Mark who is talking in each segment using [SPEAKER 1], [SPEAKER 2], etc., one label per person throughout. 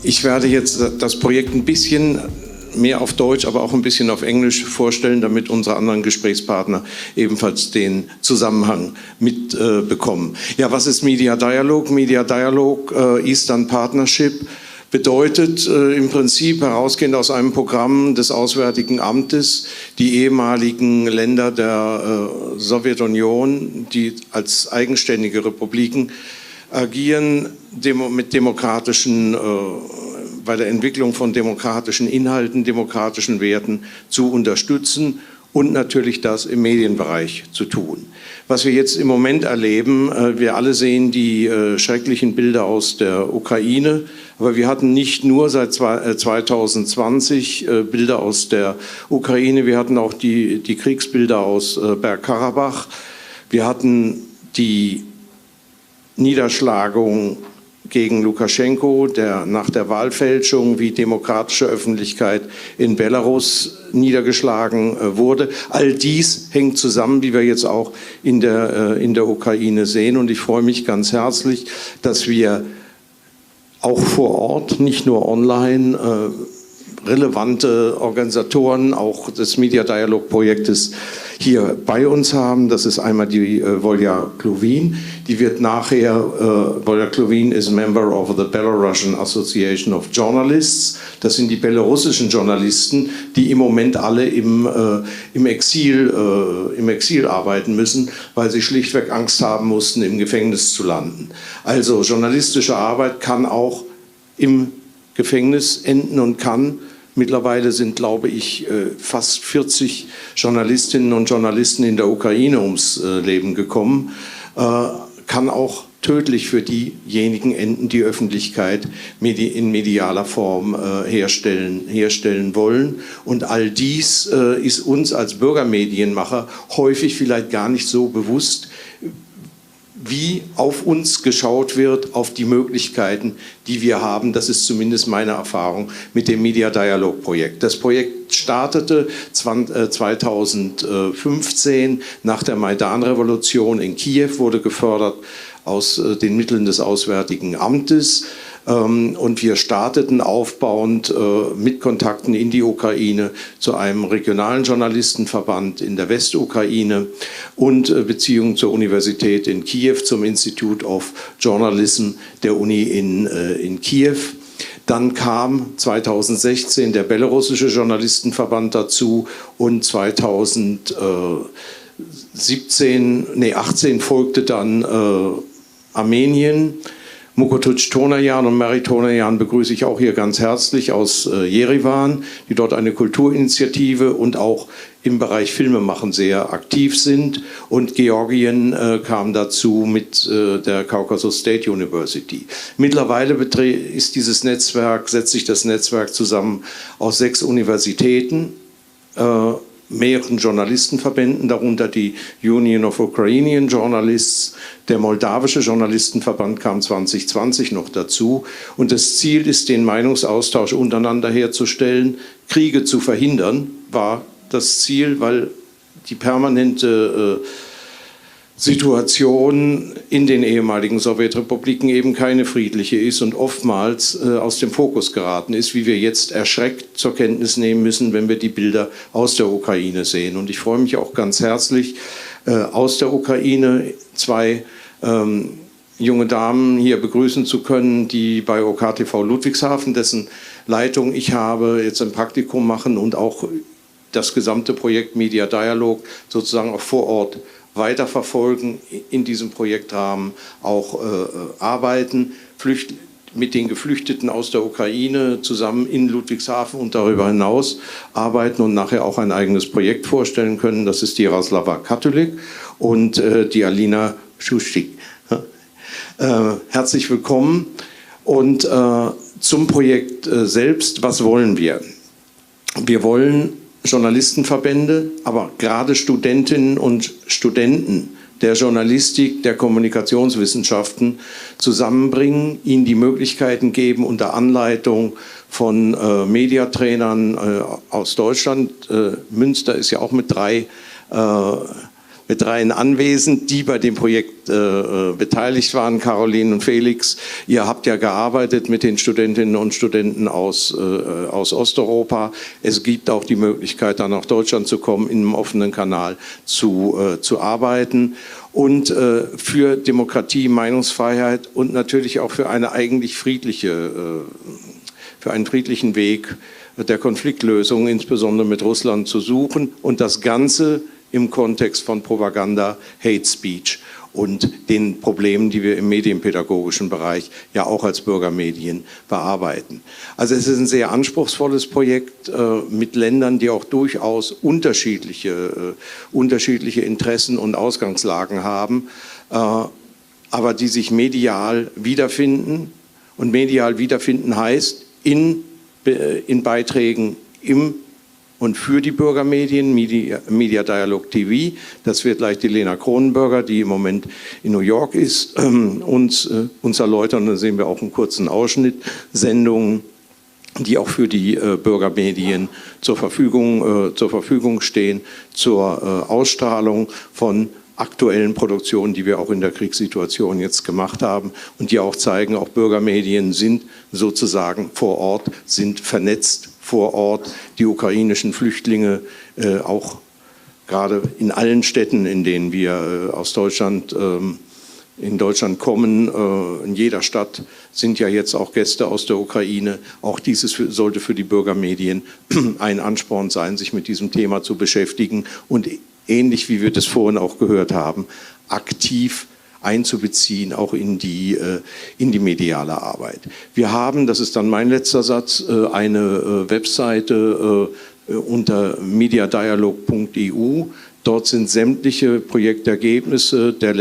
[SPEAKER 1] Ich werde jetzt das Projekt ein bisschen mehr auf Deutsch, aber auch ein bisschen auf Englisch vorstellen, damit unsere anderen Gesprächspartner ebenfalls den Zusammenhang mitbekommen. Ja, was ist Media Dialogue? Media Dialogue, Eastern Partnership, bedeutet im Prinzip herausgehend aus einem Programm des Auswärtigen Amtes, die ehemaligen Länder der Sowjetunion, die als eigenständige Republiken agieren, mit demokratischen, bei der Entwicklung von demokratischen Inhalten, demokratischen Werten zu unterstützen und natürlich das im Medienbereich zu tun. Was wir jetzt im Moment erleben, wir alle sehen die schrecklichen Bilder aus der Ukraine, aber wir hatten nicht nur seit 2020 Bilder aus der Ukraine, wir hatten auch die Kriegsbilder aus Bergkarabach, wir hatten die Niederschlagung gegen Lukaschenko, der nach der Wahlfälschung wie demokratische Öffentlichkeit in Belarus niedergeschlagen wurde. All dies hängt zusammen, wie wir jetzt auch in der Ukraine sehen. Und ich freue mich ganz herzlich, dass wir auch vor Ort, nicht nur online, relevante Organisatoren auch des Media Dialogue Projektes hier bei uns haben. Das ist einmal die Volja Kluvin, die wird nachher, Volja Kluvin is Member of the Belarusian Association of Journalists. Das sind die belarussischen Journalisten, die im Moment alle im Exil arbeiten müssen, weil sie schlichtweg Angst haben mussten, im Gefängnis zu landen. Also journalistische Arbeit kann auch im Gefängnis enden und kann. Mittlerweile sind, glaube ich, fast 40 Journalistinnen und Journalisten in der Ukraine ums Leben gekommen. Kann auch tödlich für diejenigen enden, die Öffentlichkeit in medialer Form herstellen wollen. Und all dies ist uns als Bürgermedienmacher häufig vielleicht gar nicht so bewusst, wie auf uns geschaut wird, auf die Möglichkeiten, die wir haben. Das ist zumindest meine Erfahrung mit dem Media Dialogue Projekt. Das Projekt startete 2015 nach der Maidan-Revolution in Kiew, wurde gefördert aus den Mitteln des Auswärtigen Amtes. Und wir starteten aufbauend mit Kontakten in die Ukraine zu einem regionalen Journalistenverband in der Westukraine und Beziehungen zur Universität in Kiew, zum Institute of Journalism der Uni in Kiew. Dann kam 2016 der belarussische Journalistenverband dazu und 2018 folgte dann Armenien. Mukotuc Tonajan und Mary Tonajan begrüße ich auch hier ganz herzlich aus Jerewan, die dort eine Kulturinitiative und auch im Bereich Filmemachen sehr aktiv sind. Und Georgien kam dazu mit der Caucasus State University. Mittlerweile setzt sich das Netzwerk zusammen aus 6 Universitäten, mehreren Journalistenverbänden, darunter die Union of Ukrainian Journalists, der moldawische Journalistenverband kam 2020 noch dazu. Und das Ziel ist, den Meinungsaustausch untereinander herzustellen. Kriege zu verhindern war das Ziel, weil die permanente Situation in den ehemaligen Sowjetrepubliken eben keine friedliche ist und oftmals aus dem Fokus geraten ist, wie wir jetzt erschreckt zur Kenntnis nehmen müssen, wenn wir die Bilder aus der Ukraine sehen. Und ich freue mich auch ganz herzlich, aus der Ukraine 2 junge Damen hier begrüßen zu können, die bei OKTV Ludwigshafen, dessen Leitung ich habe, jetzt ein Praktikum machen und auch das gesamte Projekt Media Dialogue sozusagen auch vor Ort weiterverfolgen, in diesem Projektrahmen auch arbeiten, mit den Geflüchteten aus der Ukraine zusammen in Ludwigshafen und darüber hinaus arbeiten und nachher auch ein eigenes Projekt vorstellen können. Das ist die Jaroslava Katolik und die Lina Kushch. Herzlich willkommen. Und zum Projekt selbst, was wollen wir? Wir wollen Journalistenverbände, aber gerade Studentinnen und Studenten der Journalistik, der Kommunikationswissenschaften zusammenbringen, ihnen die Möglichkeiten geben, unter Anleitung von Mediatrainern aus Deutschland. Münster ist ja auch mit 3 mit dreien anwesend, die bei dem Projekt beteiligt waren, Caroline und Felix. Ihr habt ja gearbeitet mit den Studentinnen und Studenten aus Osteuropa. Es gibt auch die Möglichkeit, dann nach Deutschland zu kommen, in einem offenen Kanal zu arbeiten. Und für Demokratie, Meinungsfreiheit und natürlich auch für eine eigentlich für einen friedlichen Weg der Konfliktlösung, insbesondere mit Russland, zu suchen und das Ganze im Kontext von Propaganda, Hate Speech und den Problemen, die wir im medienpädagogischen Bereich ja auch als Bürgermedien bearbeiten. Also es ist ein sehr anspruchsvolles Projekt mit Ländern, die auch durchaus unterschiedliche Interessen und Ausgangslagen haben, aber die sich medial wiederfinden. Und medial wiederfinden heißt in Beiträgen im und für die Bürgermedien, Media Dialogue TV. Das wird gleich die Lina Kushch, die im Moment in New York ist, uns erläutern. Da sehen wir auch einen kurzen Ausschnitt, Sendungen, die auch für die Bürgermedien zur Verfügung stehen, zur Ausstrahlung von aktuellen Produktionen, die wir auch in der Kriegssituation jetzt gemacht haben und die auch zeigen, auch Bürgermedien sind sozusagen vor Ort, sind vernetzt vor Ort. Die ukrainischen Flüchtlinge, auch gerade in allen Städten, in denen wir in Deutschland kommen, in jeder Stadt sind ja jetzt auch Gäste aus der Ukraine. Auch dieses sollte für die Bürgermedien ein Ansporn sein, sich mit diesem Thema zu beschäftigen und ähnlich wie wir das vorhin auch gehört haben, aktiv einzubeziehen, auch in die mediale Arbeit. Wir haben, das ist dann mein letzter Satz, eine Webseite unter mediadialogue.eu. Dort sind sämtliche Projektergebnisse der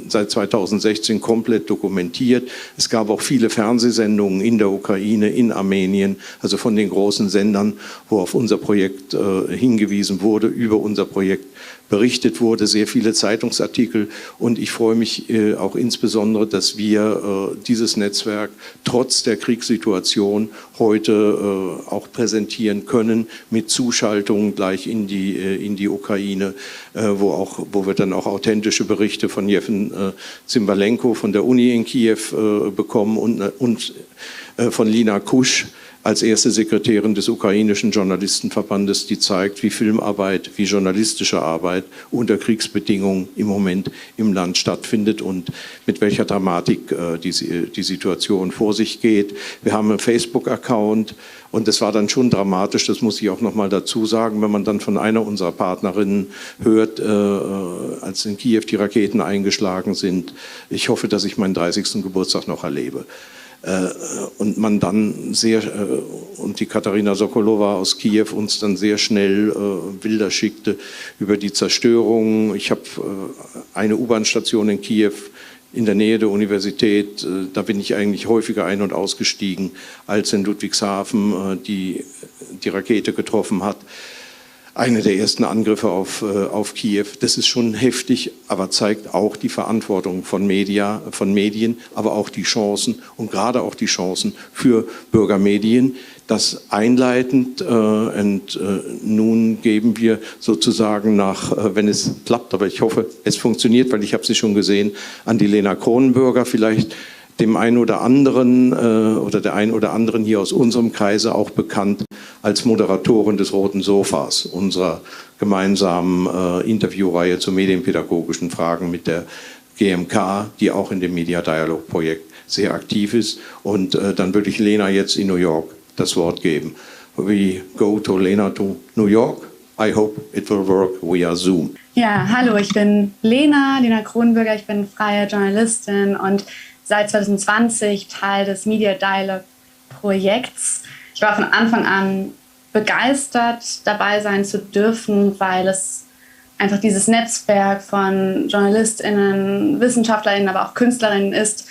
[SPEAKER 1] seit 2016 komplett dokumentiert. Es gab auch viele Fernsehsendungen in der Ukraine, in Armenien, also von den großen Sendern, wo auf unser Projekt hingewiesen wurde, über unser Projekt berichtet wurde, sehr viele Zeitungsartikel. Und ich freue mich auch insbesondere, dass wir dieses Netzwerk trotz der Kriegssituation heute auch präsentieren können mit Zuschaltungen gleich in die Ukraine, wo wir dann auch authentische Berichte von Jefen Zimbalenko von der Uni in Kyiv bekommen und von Lina Kushch als erste Sekretärin des ukrainischen Journalistenverbandes, die zeigt, wie Filmarbeit, wie journalistische Arbeit unter Kriegsbedingungen im Moment im Land stattfindet und mit welcher Dramatik die Situation vor sich geht. Wir haben einen Facebook-Account und das war dann schon dramatisch, das muss ich auch noch mal dazu sagen, wenn man dann von einer unserer Partnerinnen hört, als in Kiew die Raketen eingeschlagen sind. Ich hoffe, dass ich meinen 30. Geburtstag noch erlebe. Und man dann und die Katarina Sokolova aus Kiew uns dann sehr schnell Bilder schickte über die Zerstörung. Ich habe eine U-Bahn-Station in Kiew in der Nähe der Universität, da bin ich eigentlich häufiger ein- und ausgestiegen, als in Ludwigshafen die Rakete getroffen hat. Eine der ersten Angriffe auf Kiew. Das ist schon heftig, aber zeigt auch die Verantwortung von Medien, aber auch die Chancen und gerade auch die Chancen für Bürgermedien. Das einleitend und nun geben wir sozusagen wenn es klappt, aber ich hoffe, es funktioniert, weil ich habe sie schon gesehen, an die Lina Kushch, vielleicht dem einen oder anderen oder der einen oder anderen hier aus unserem Kreise auch bekannt als Moderatorin des Roten Sofas, unserer gemeinsamen Interviewreihe zu medienpädagogischen Fragen mit der GMK, die auch in dem Media Dialogue Projekt sehr aktiv ist. Und dann würde ich Lena jetzt in New York das Wort geben. We go to Lena to New York. I hope it will work via Zoom.
[SPEAKER 2] Ja, hallo, ich bin Lina Kushch, ich bin freie Journalistin und seit 2020 Teil des Media Dialogue Projekts. Ich war von Anfang an begeistert, dabei sein zu dürfen, weil es einfach dieses Netzwerk von JournalistInnen, WissenschaftlerInnen, aber auch KünstlerInnen ist,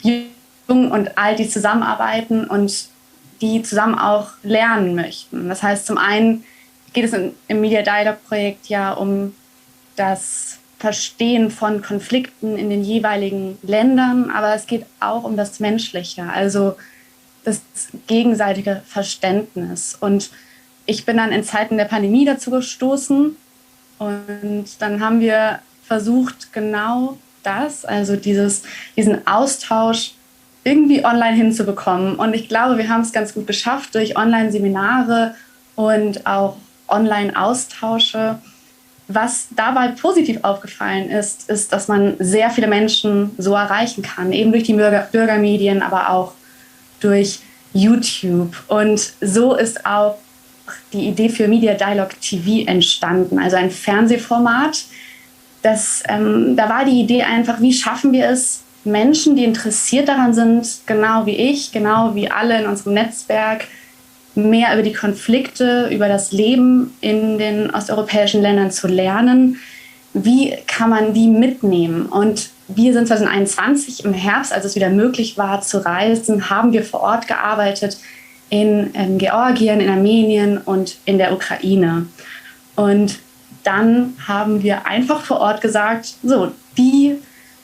[SPEAKER 2] jung und alt, die zusammenarbeiten und die zusammen auch lernen möchten. Das heißt, zum einen geht es im Media Dialogue Projekt ja um das Verstehen von Konflikten in den jeweiligen Ländern, aber es geht auch um das Menschliche, also das gegenseitige Verständnis. Und ich bin dann in Zeiten der Pandemie dazu gestoßen Und dann haben wir versucht, genau das, also diesen Austausch irgendwie online hinzubekommen. Und ich glaube, wir haben es ganz gut geschafft durch Online-Seminare und auch Online-Austausche. Was dabei positiv aufgefallen ist, dass man sehr viele Menschen so erreichen kann, eben durch die Bürgermedien, aber auch durch YouTube. Und so ist auch die Idee für Media Dialogue TV entstanden, also ein Fernsehformat. Da war die Idee einfach, wie schaffen wir es, Menschen, die interessiert daran sind, genau wie ich, genau wie alle in unserem Netzwerk, mehr über die Konflikte, über das Leben in den osteuropäischen Ländern zu lernen. Wie kann man die mitnehmen? Und wir sind 2021 im Herbst, als es wieder möglich war zu reisen, haben wir vor Ort gearbeitet in Georgien, in Armenien und in der Ukraine. Und dann haben wir einfach vor Ort gesagt, so, die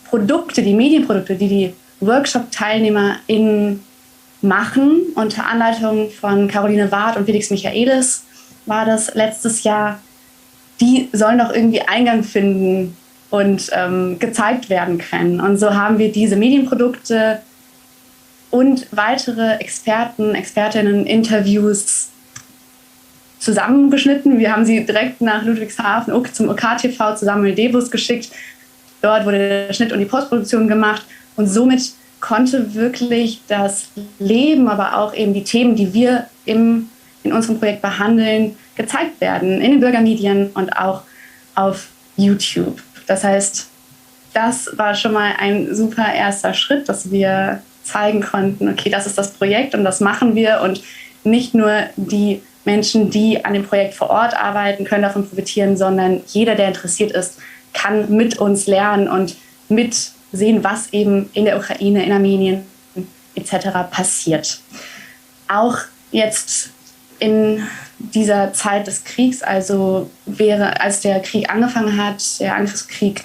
[SPEAKER 2] Produkte, die Medienprodukte, die Workshop-TeilnehmerInnen machen, unter Anleitung von Caroline Ward und Felix Michaelis war das letztes Jahr, die sollen doch irgendwie Eingang finden und gezeigt werden können. Und so haben wir diese Medienprodukte und weitere Experten, Expertinnen, Interviews zusammengeschnitten. Wir haben sie direkt nach Ludwigshafen zum OK-TV zu Samuel Debus geschickt. Dort wurde der Schnitt und die Postproduktion gemacht. Und somit konnte wirklich das Leben, aber auch eben die Themen, die wir in unserem Projekt behandeln, gezeigt werden in den Bürgermedien und auch auf YouTube. Das heißt, das war schon mal ein super erster Schritt, dass wir zeigen konnten, okay, das ist das Projekt und das machen wir. Und nicht nur die Menschen, die an dem Projekt vor Ort arbeiten, können davon profitieren, sondern jeder, der interessiert ist, kann mit uns lernen und mitsehen, was eben in der Ukraine, in Armenien etc. passiert. Auch jetzt in dieser Zeit des Kriegs, also als der Krieg angefangen hat, der Angriffskrieg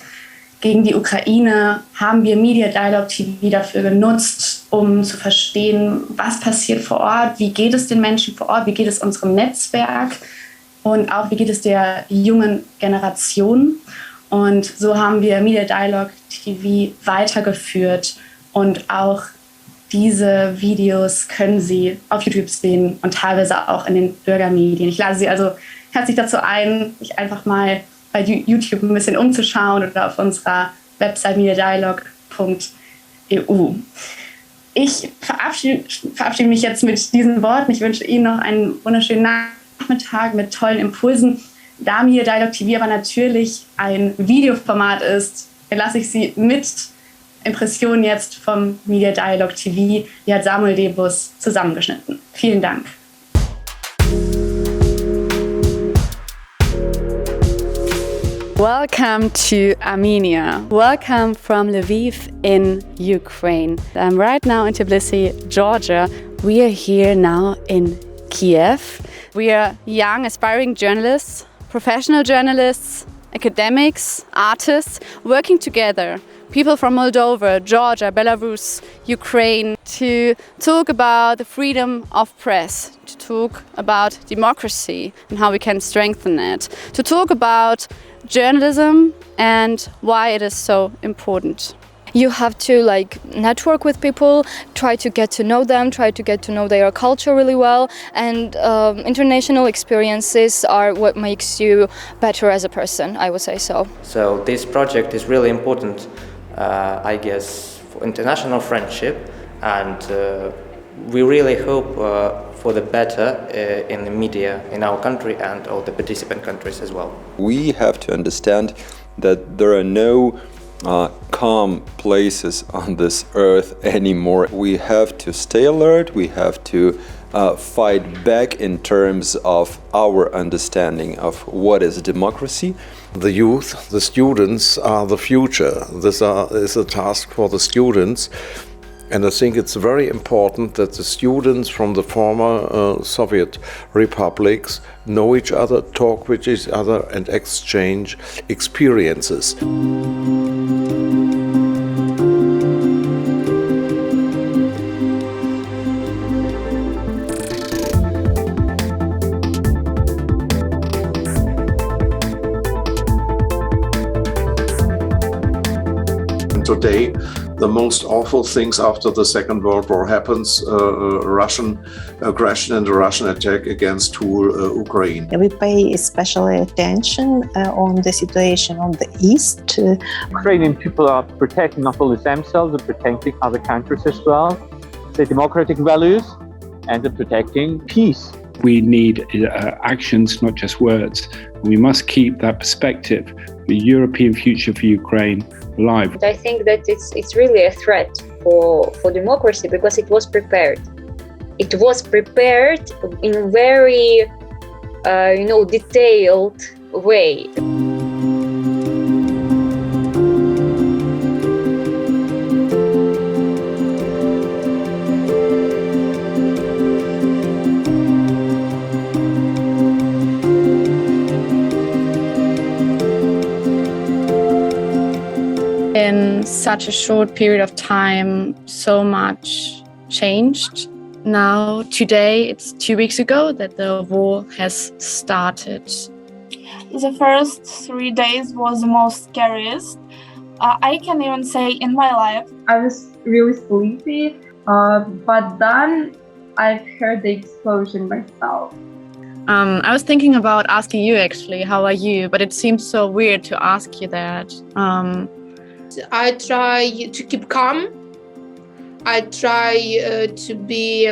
[SPEAKER 2] gegen die Ukraine, haben wir Media Dialogue TV dafür genutzt, um zu verstehen, was passiert vor Ort, wie geht es den Menschen vor Ort, wie geht es unserem Netzwerk und auch wie geht es der jungen Generation. Und so haben wir Media Dialogue TV weitergeführt und auch diese Videos können Sie auf YouTube sehen und teilweise auch in den Bürgermedien. Ich lade Sie also herzlich dazu ein, sich einfach mal bei YouTube ein bisschen umzuschauen oder auf unserer Website mediadialogue.eu. Ich verabschiede mich jetzt mit diesen Worten. Ich wünsche Ihnen noch einen wunderschönen Nachmittag mit tollen Impulsen. Da Media Dialogue TV aber natürlich ein Videoformat ist, lasse ich Sie mit Impressionen jetzt vom Media Dialogue TV. Die hat Samuel Debus zusammengeschnitten. Vielen Dank.
[SPEAKER 3] Welcome to Armenia. Welcome from Lviv in Ukraine. I'm right now in Tbilisi, Georgia. We are here now in Kyiv. We are young, aspiring journalists, professional journalists, academics, artists, working together. People from Moldova, Georgia, Belarus, Ukraine, to talk about the freedom of press, to talk about democracy and how we can strengthen it, to talk about journalism and why it is so important.
[SPEAKER 4] You have to network with people, try to get to know them, try to get to know their culture really well, and international experiences are what makes you better as a person, I would say so.
[SPEAKER 5] So this project is really important, I guess, for international friendship, and we really hope for the better in the media in our country and all the participant countries as well.
[SPEAKER 6] We have to understand that there are no calm places on this earth anymore. We have to stay alert, we have to fight back in terms of our understanding of what is democracy.
[SPEAKER 1] The youth, the students are the future. This is a task for the students. And I think it's very important that the students from the former Soviet republics know each other, talk with each other, and exchange experiences. And today, the most awful things after the Second World War happens, Russian aggression and the Russian attack against whole Ukraine.
[SPEAKER 7] We pay especially attention on the situation on the east.
[SPEAKER 8] Ukrainian people are protecting not only themselves, but protecting other countries as well, the democratic values, and protecting peace.
[SPEAKER 9] We need actions, not just words. We must keep that perspective, the European future for Ukraine, alive.
[SPEAKER 10] I think that it's really a threat for democracy because it was prepared. It was prepared in a very, detailed way.
[SPEAKER 2] In such a short period of time, so much changed. Now, today, it's 2 weeks ago that the war has started.
[SPEAKER 11] The first 3 days was the most scariest. I can even say in my life.
[SPEAKER 12] I was really sleepy, but then I've heard the explosion myself.
[SPEAKER 2] I was thinking about asking you actually, how are you? But it seems so weird to ask you that.
[SPEAKER 13] I try to keep calm. I try to be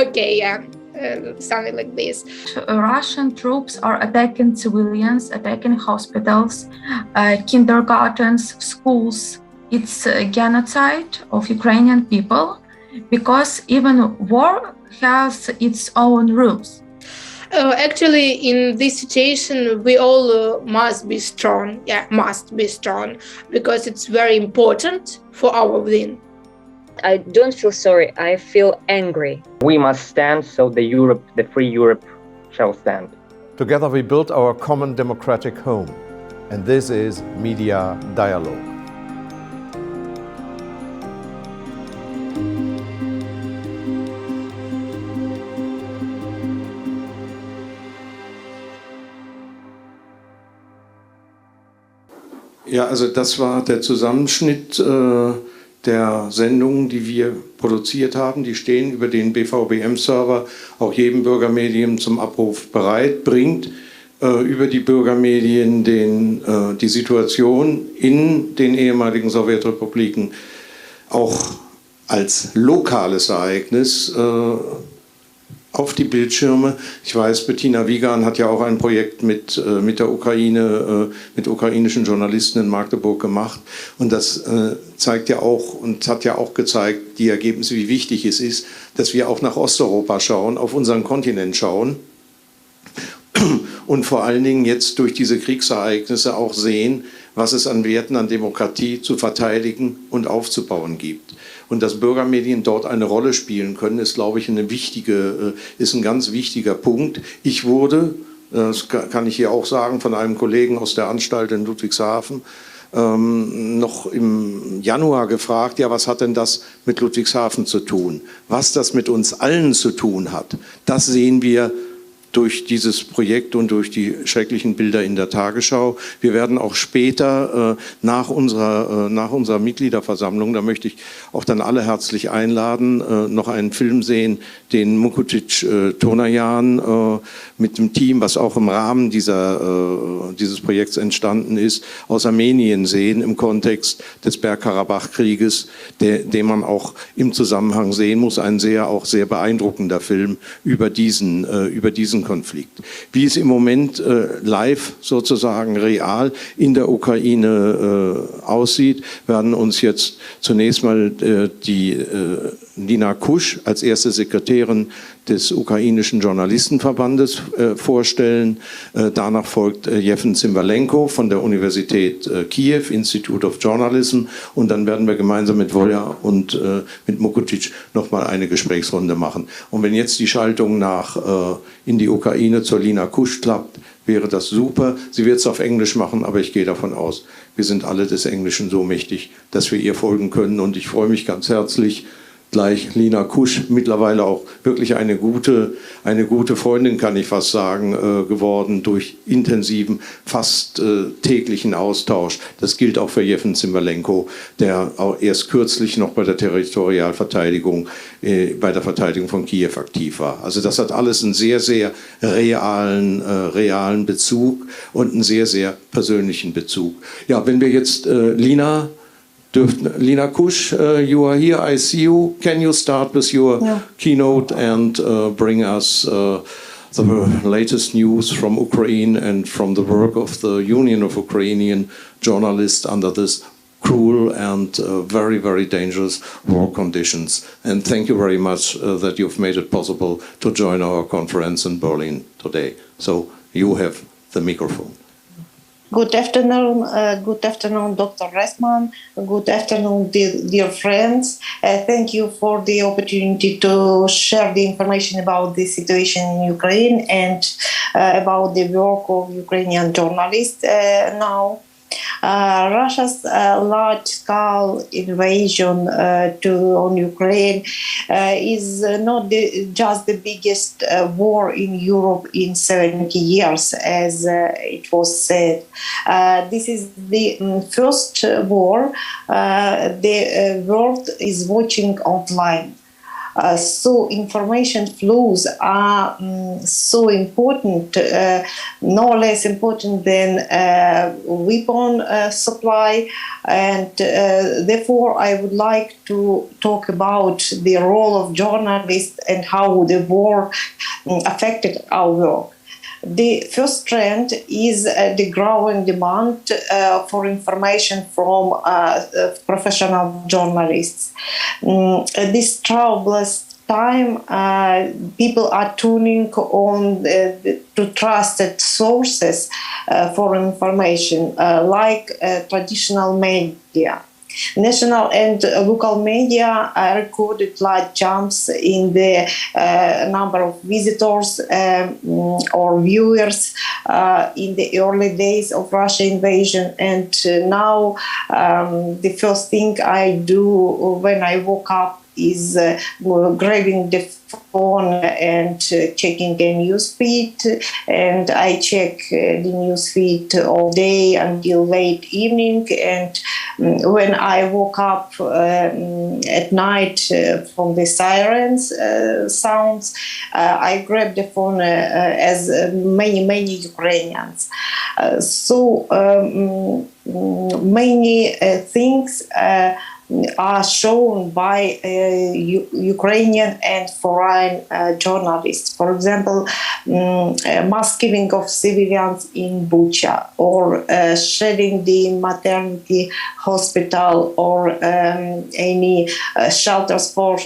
[SPEAKER 13] okay, something like this.
[SPEAKER 12] Russian troops are attacking civilians, attacking hospitals, kindergartens, schools. It's a genocide of Ukrainian people because even war has its own rules.
[SPEAKER 13] Actually, in this situation, we all must be strong. Yeah, must be strong because it's very important for our win.
[SPEAKER 10] I don't feel sorry. I feel angry.
[SPEAKER 5] We must stand so the free Europe shall stand.
[SPEAKER 1] Together we build our common democratic home, and this is Media Dialogue. Ja, also das war der Zusammenschnitt der Sendungen, die wir produziert haben. Die stehen über den bvbm-Server, auch jedem Bürgermedium zum Abruf bereit, bringt über die Bürgermedien die Situation in den ehemaligen Sowjetrepubliken auch als lokales Ereignis auf die Bildschirme. Ich weiß, Bettina Wiegand hat ja auch ein Projekt mit der Ukraine, mit ukrainischen Journalisten in Magdeburg gemacht. Und das zeigt ja auch und hat ja auch gezeigt, die Ergebnisse, wie wichtig es ist, dass wir auch nach Osteuropa schauen, auf unseren Kontinent schauen. Und vor allen Dingen jetzt durch diese Kriegsereignisse auch sehen, was es an Werten, an Demokratie zu verteidigen und aufzubauen gibt. Und dass Bürgermedien dort eine Rolle spielen können, ist, glaube ich, ist ein ganz wichtiger Punkt. Ich wurde, das kann ich hier auch sagen, von einem Kollegen aus der Anstalt in Ludwigshafen noch im Januar gefragt, ja, was hat denn das mit Ludwigshafen zu tun? Was das mit uns allen zu tun hat, das sehen wir durch dieses Projekt und durch die schrecklichen Bilder in der Tagesschau. Wir werden auch später nach unserer Mitgliederversammlung, da möchte ich auch dann alle herzlich einladen, noch einen Film sehen, den Mukutic Tonajan mit dem Team, was auch im Rahmen dieses Projekts entstanden ist, aus Armenien sehen im Kontext des Bergkarabach-Krieges, den man auch im Zusammenhang sehen muss. Ein auch sehr beeindruckender Film über diesen Konflikt. Wie es im Moment live sozusagen real in der Ukraine aussieht, werden uns jetzt zunächst mal die Lina Kushch als erste Sekretärin des ukrainischen Journalistenverbandes vorstellen. Danach folgt Jeffen Zimbalenko von der Universität Kyiv, Institute of Journalism, und dann werden wir gemeinsam mit Volja und mit Mukutic nochmal eine Gesprächsrunde machen. Und wenn jetzt die Schaltung in die Ukraine zur Lina Kushch klappt, wäre das super. Sie wird es auf Englisch machen, aber ich gehe davon aus, wir sind alle des Englischen so mächtig, dass wir ihr folgen können. Und ich freue mich ganz herzlich, gleich Lina Kushch, mittlerweile auch wirklich eine gute Freundin, kann ich fast sagen, geworden durch intensiven, fast täglichen Austausch. Das gilt auch für Jeffen Zimmerlenko, der auch erst kürzlich noch bei der Territorialverteidigung, bei der Verteidigung von Kiew aktiv war. Also das hat alles einen sehr, sehr realen Bezug und einen sehr, sehr persönlichen Bezug. Ja, wenn wir jetzt Lina Kushch, you are here, I see you. Can you start with your keynote and bring us the latest news from Ukraine and from the work of the Union of Ukrainian Journalists under this cruel and very, very dangerous war conditions. And thank you very much that you've made it possible to join our conference in Berlin today. So you have the microphone.
[SPEAKER 7] Good afternoon, Dr. Ressman. Good afternoon, dear friends. Thank you for the opportunity to share the information about the situation in Ukraine and about the work of Ukrainian journalists now. Russia's large-scale invasion on Ukraine is not just the biggest war in Europe in 70 years, as it was said. This is the first war the world is watching online. So information flows are so important, no less important than weapon supply, and therefore I would like to talk about the role of journalists and how the war affected our work. The first trend is the growing demand for information from professional journalists. This troublous time, people are tuning on to trusted sources for information, like traditional media. National and local media recorded large jumps in the number of visitors or viewers in the early days of Russian invasion. And now the first thing I do when I woke up is grabbing the phone and checking the news feed, and I check the news feed all day until late evening. And when I woke up at night from the sirens sounds, I grabbed the phone as many Ukrainians. So many things are shown by Ukrainian and foreign journalists. For example, mass killing of civilians in Bucha, or shelling the maternity hospital, or any shelters for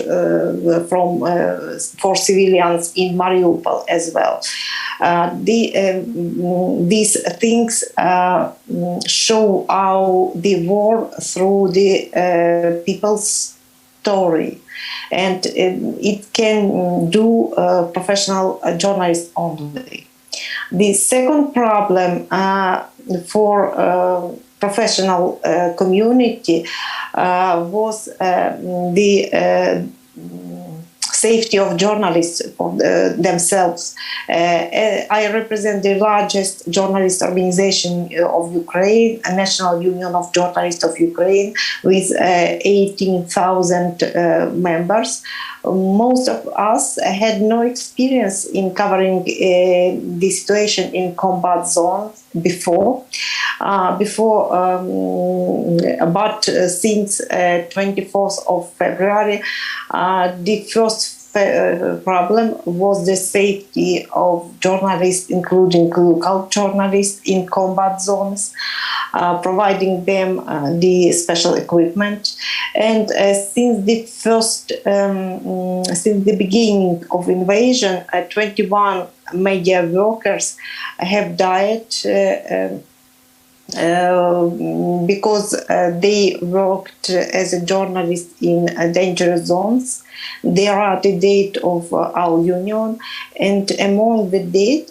[SPEAKER 7] civilians in Mariupol as well. These things show how the war through the people's story, and it can do professional journalists only. The second problem for professional community was the safety of journalists themselves. I represent the largest journalist organization of Ukraine, a National Union of Journalists of Ukraine, with 18,000 members. Most of us had no experience in covering the situation in combat zones before. But since 24th of February, the first problem was the safety of journalists, including local journalists in combat zones, providing them the special equipment. And since the beginning of invasion, 21 media workers have died because they worked as a journalist in dangerous zones. They are at the date of our union, and among the dead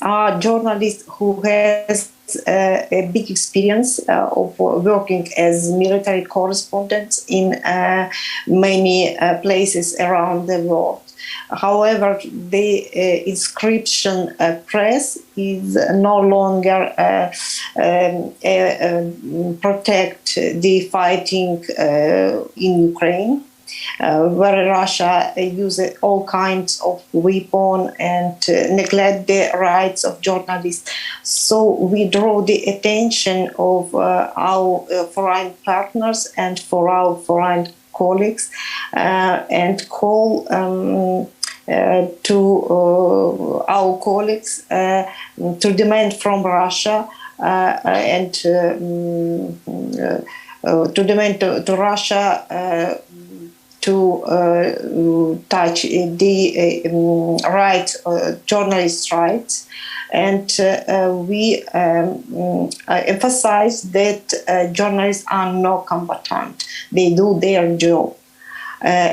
[SPEAKER 7] are journalists who has a big experience of working as military correspondent in many places around the world. However, the inscription press is no longer protect the fighting in Ukraine, where Russia uses all kinds of weapons and neglect the rights of journalists. So we draw the attention of our foreign partners and for our foreign colleagues and call to our colleagues to demand from Russia and to demand to Russia to touch the rights, journalists' rights. And we emphasize that journalists are no combatant. They do their job.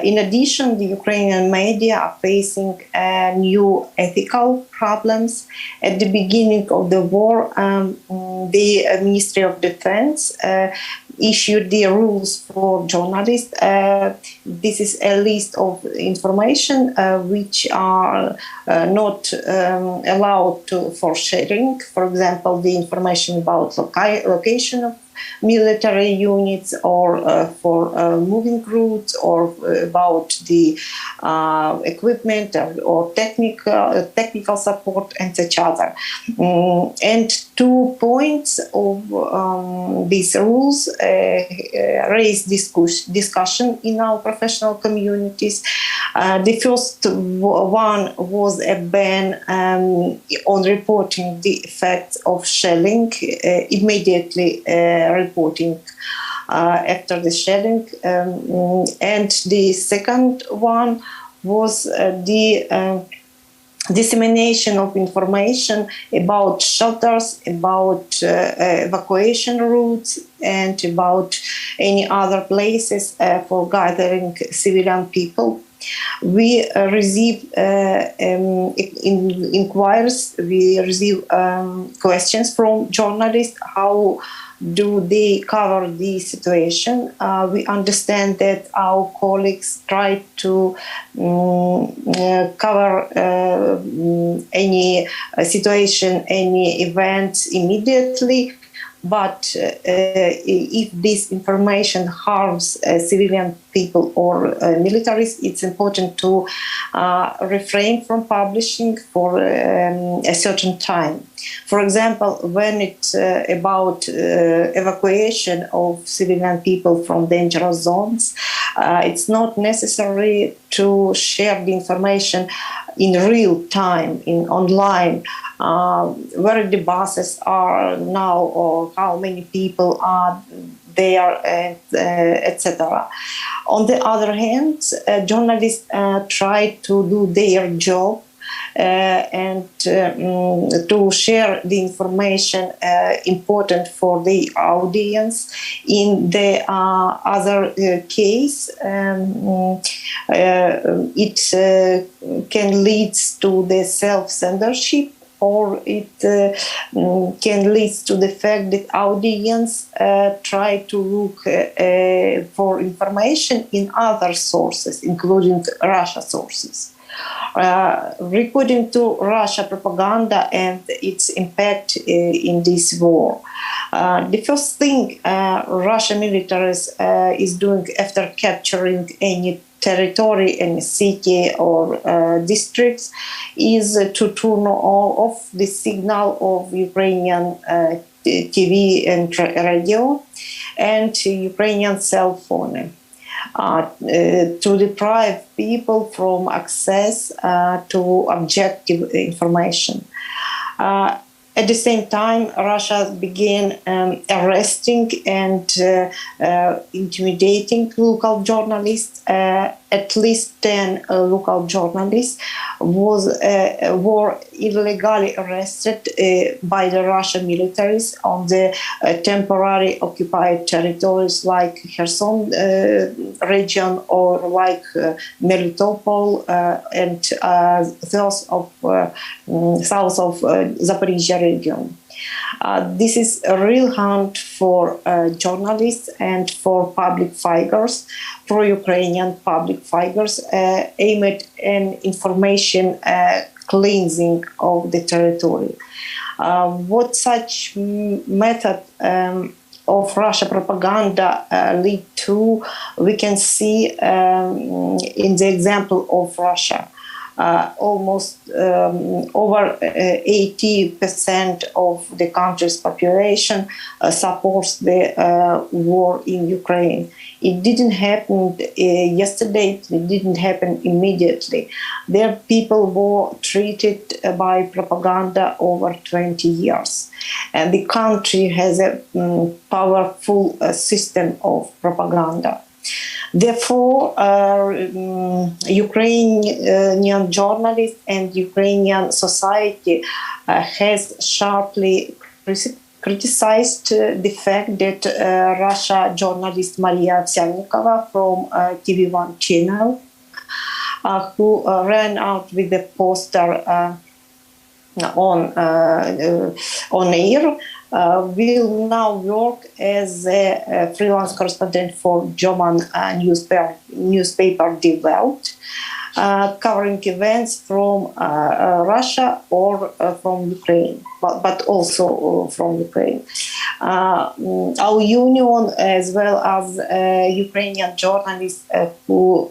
[SPEAKER 7] In addition, the Ukrainian media are facing new ethical problems. At the beginning of the war, the Ministry of Defense issued the rules for journalists. This is a list of information which are not allowed for sharing. For example, the information about location of military units, or for moving routes, or about the equipment or technical support and such other. And 2 points of these rules raised discussion in our professional communities. The first one was a ban on reporting the effects of shelling, immediately reporting after the shelling. And the second one was the dissemination of information about shelters, about evacuation routes, and about any other places for gathering civilian people. We receive inquiries, we receive questions from journalists. How do they cover the situation? We understand that our colleagues try to cover any situation, any events immediately. But if this information harms civilian people or militaries, it's important to refrain from publishing for a certain time. For example, when it's about evacuation of civilian people from dangerous zones, it's not necessary to share the information in real time, in online, where the buses are now, or how many people are there, etc. On the other hand, journalists try to do their job and to share the information important for the audience. In the other case, it can lead to the self-censorship, or it can lead to the fact that audience try to look for information in other sources, including Russia sources. According to Russia propaganda and its impact in this war. The first thing Russian military is doing after capturing any territory, any city or districts, is to turn off the signal of Ukrainian TV and radio and Ukrainian cell phone. To deprive people from access to objective information. At the same time, Russia began arresting and intimidating local journalists. At least 10 local journalists were illegally arrested by the Russian militaries on the temporary occupied territories like Kherson region, or like Melitopol and those of south of Zaporizhia region. This is a real hunt for journalists and for public figures, pro-Ukrainian public figures, aimed at an information cleansing of the territory. What such method of Russia propaganda lead to, we can see in the example of Russia. Almost over 80% of the country's population supports the war in Ukraine. It didn't happen yesterday, it didn't happen immediately. Their people were treated by propaganda over 20 years. And the country has a powerful system of propaganda. Therefore, Ukrainian journalists and Ukrainian society has sharply criticized the fact that Russia journalist Maria Ovsyannikova from TV1 channel, who ran out with a poster on air, will now work as a freelance correspondent for German newspaper Die Welt, covering events from Russia or from Ukraine, but also from Ukraine. Our union, as well as Ukrainian journalists who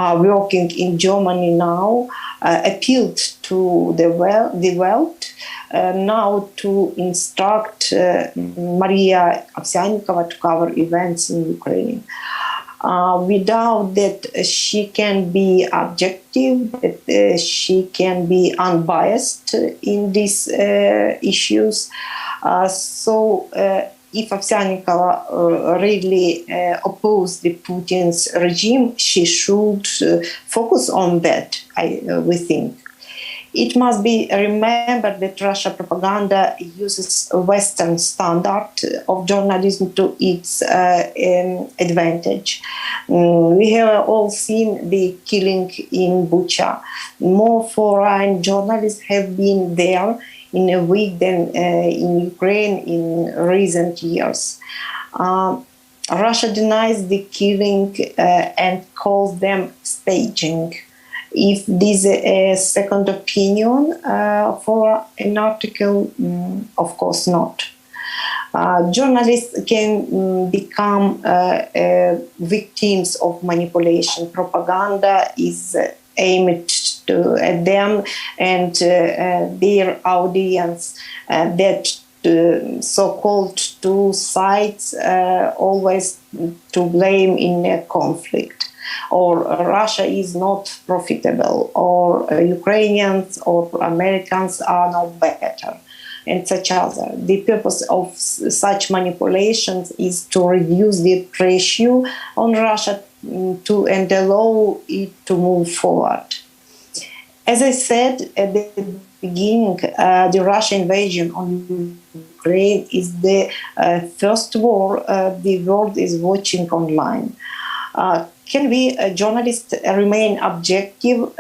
[SPEAKER 7] are working in Germany now, appealed to the Welt now to instruct Maria Ovsyannikova to cover events in Ukraine. We doubt that she can be objective, that she can be unbiased in these issues. So if Ovsyannikova really opposed the Putin's regime, she should focus on that, we think. It must be remembered that Russia propaganda uses a Western standard of journalism to its advantage. We have all seen the killing in Bucha. More foreign journalists have been there in a week than in Ukraine in recent years. Russia denies the killing and calls them staging. If this is a second opinion for an article, of course not. Journalists can become victims of manipulation. Propaganda is aimed at them and their audience, that so-called two sides always to blame in a conflict. Or Russia is not profitable, or Ukrainians or Americans are not better, and such other. The purpose of such manipulations is to reduce the pressure on Russia and allow it to move forward. As I said at the beginning, the Russian invasion on Ukraine is the first war the world is watching online. Can we, journalists, remain objective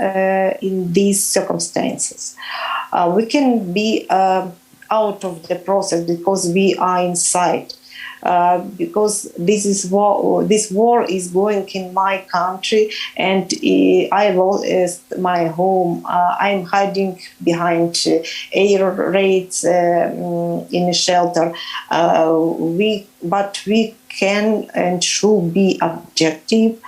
[SPEAKER 7] in these circumstances? We can be out of the process because we are inside. Because this war is going in my country, and I lost my home. I'm hiding behind air raids in a shelter. But we can and should be objective,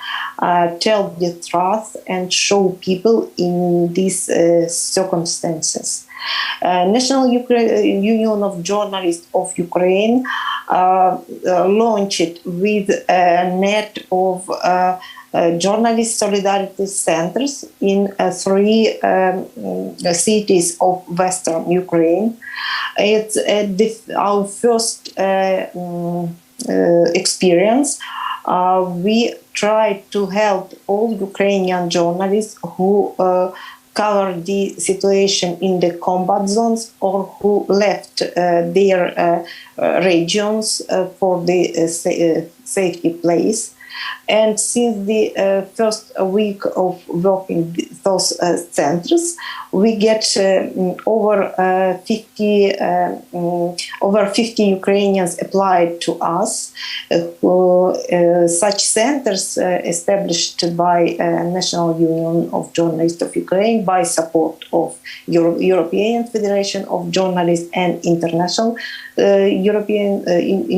[SPEAKER 7] tell the truth, and show people in these circumstances. National Union of Journalists of Ukraine launched with a net of journalist solidarity centers in 3 cities of Western Ukraine. It's our first experience. We try to help all Ukrainian journalists who cover the situation in the combat zones or who left their regions for the safety place. And since the first week of working those centers, we get over 50 Ukrainians applied to us. Such centers established by National Union of Journalists of Ukraine by support of European Federation of Journalists and International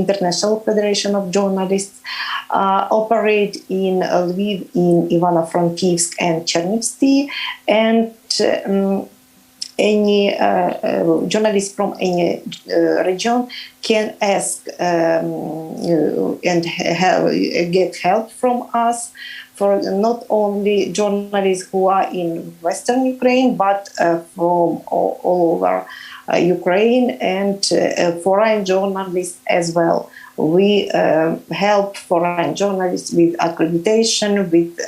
[SPEAKER 7] International Federation of Journalists, operate in Lviv, in Ivano-Frankivsk and Chernivtsi, and any journalist from any region can ask and get help from us, for not only journalists who are in Western Ukraine, but from all over Ukraine, and foreign journalists as well. We help foreign journalists with accreditation, with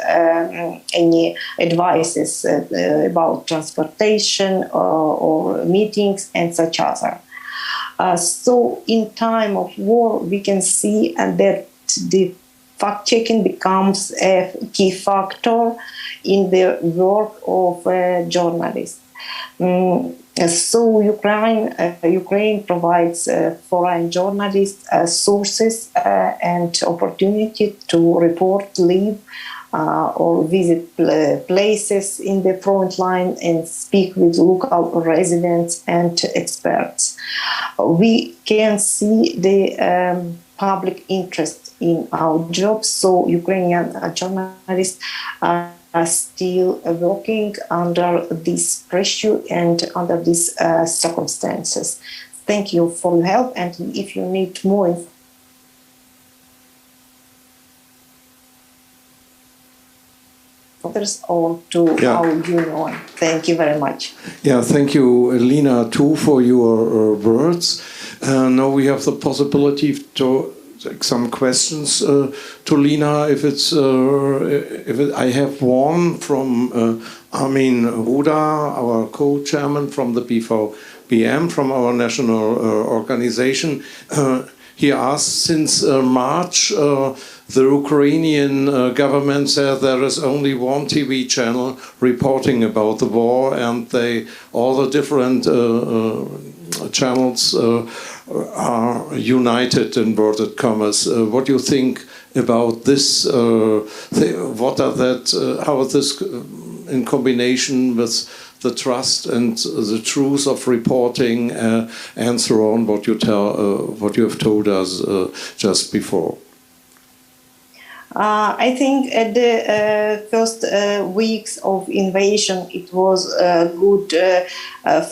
[SPEAKER 7] any advices about transportation or meetings and such other. So in time of war, we can see that the fact-checking becomes a key factor in the work of journalists. So Ukraine provides foreign journalists sources and opportunity to report, live, or visit places in the front line and speak with local residents and experts. We can see the public interest in our jobs, so Ukrainian journalists are still working under this pressure and under these circumstances. Thank you for your help, and if you need more information or to our union. Thank you very much.
[SPEAKER 1] Yeah, thank you, Lina, too, for your words. Now we have the possibility to take some questions to Lina. I have one from Armin Ruda, our co-chairman from the bvbm, from our national organization. He asked, since March, the Ukrainian government said there is only one TV channel reporting about the war, and all the different channels are united, in inverted commas. What do you think about this? How is this in combination with the trust and the truth of reporting, and so on? What you have told us just before.
[SPEAKER 7] I think at the first weeks of invasion, it was a good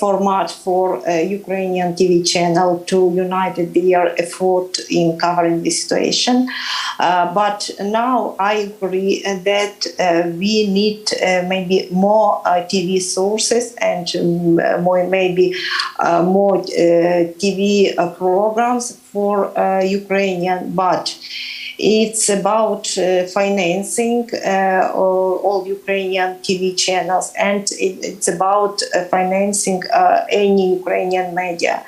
[SPEAKER 7] format for Ukrainian TV channel to unite their effort in covering the situation. But now I agree that we need maybe more TV sources and more TV programs for Ukrainian, but it's about financing all Ukrainian TV channels, and it's about financing any Ukrainian media.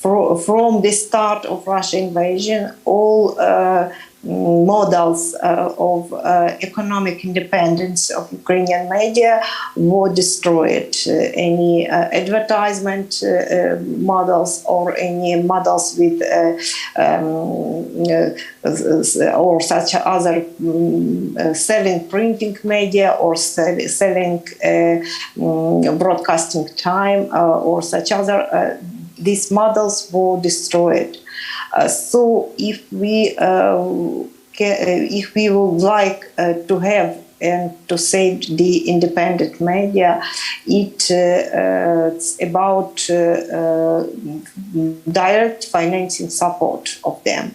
[SPEAKER 7] From the start of Russian invasion, all models of economic independence of Ukrainian media were destroyed. Any advertisement models or any models with or such other selling printing media or selling broadcasting time or such other these models were destroyed. So if we would like to have and to save the independent media, it's about direct financing support of them.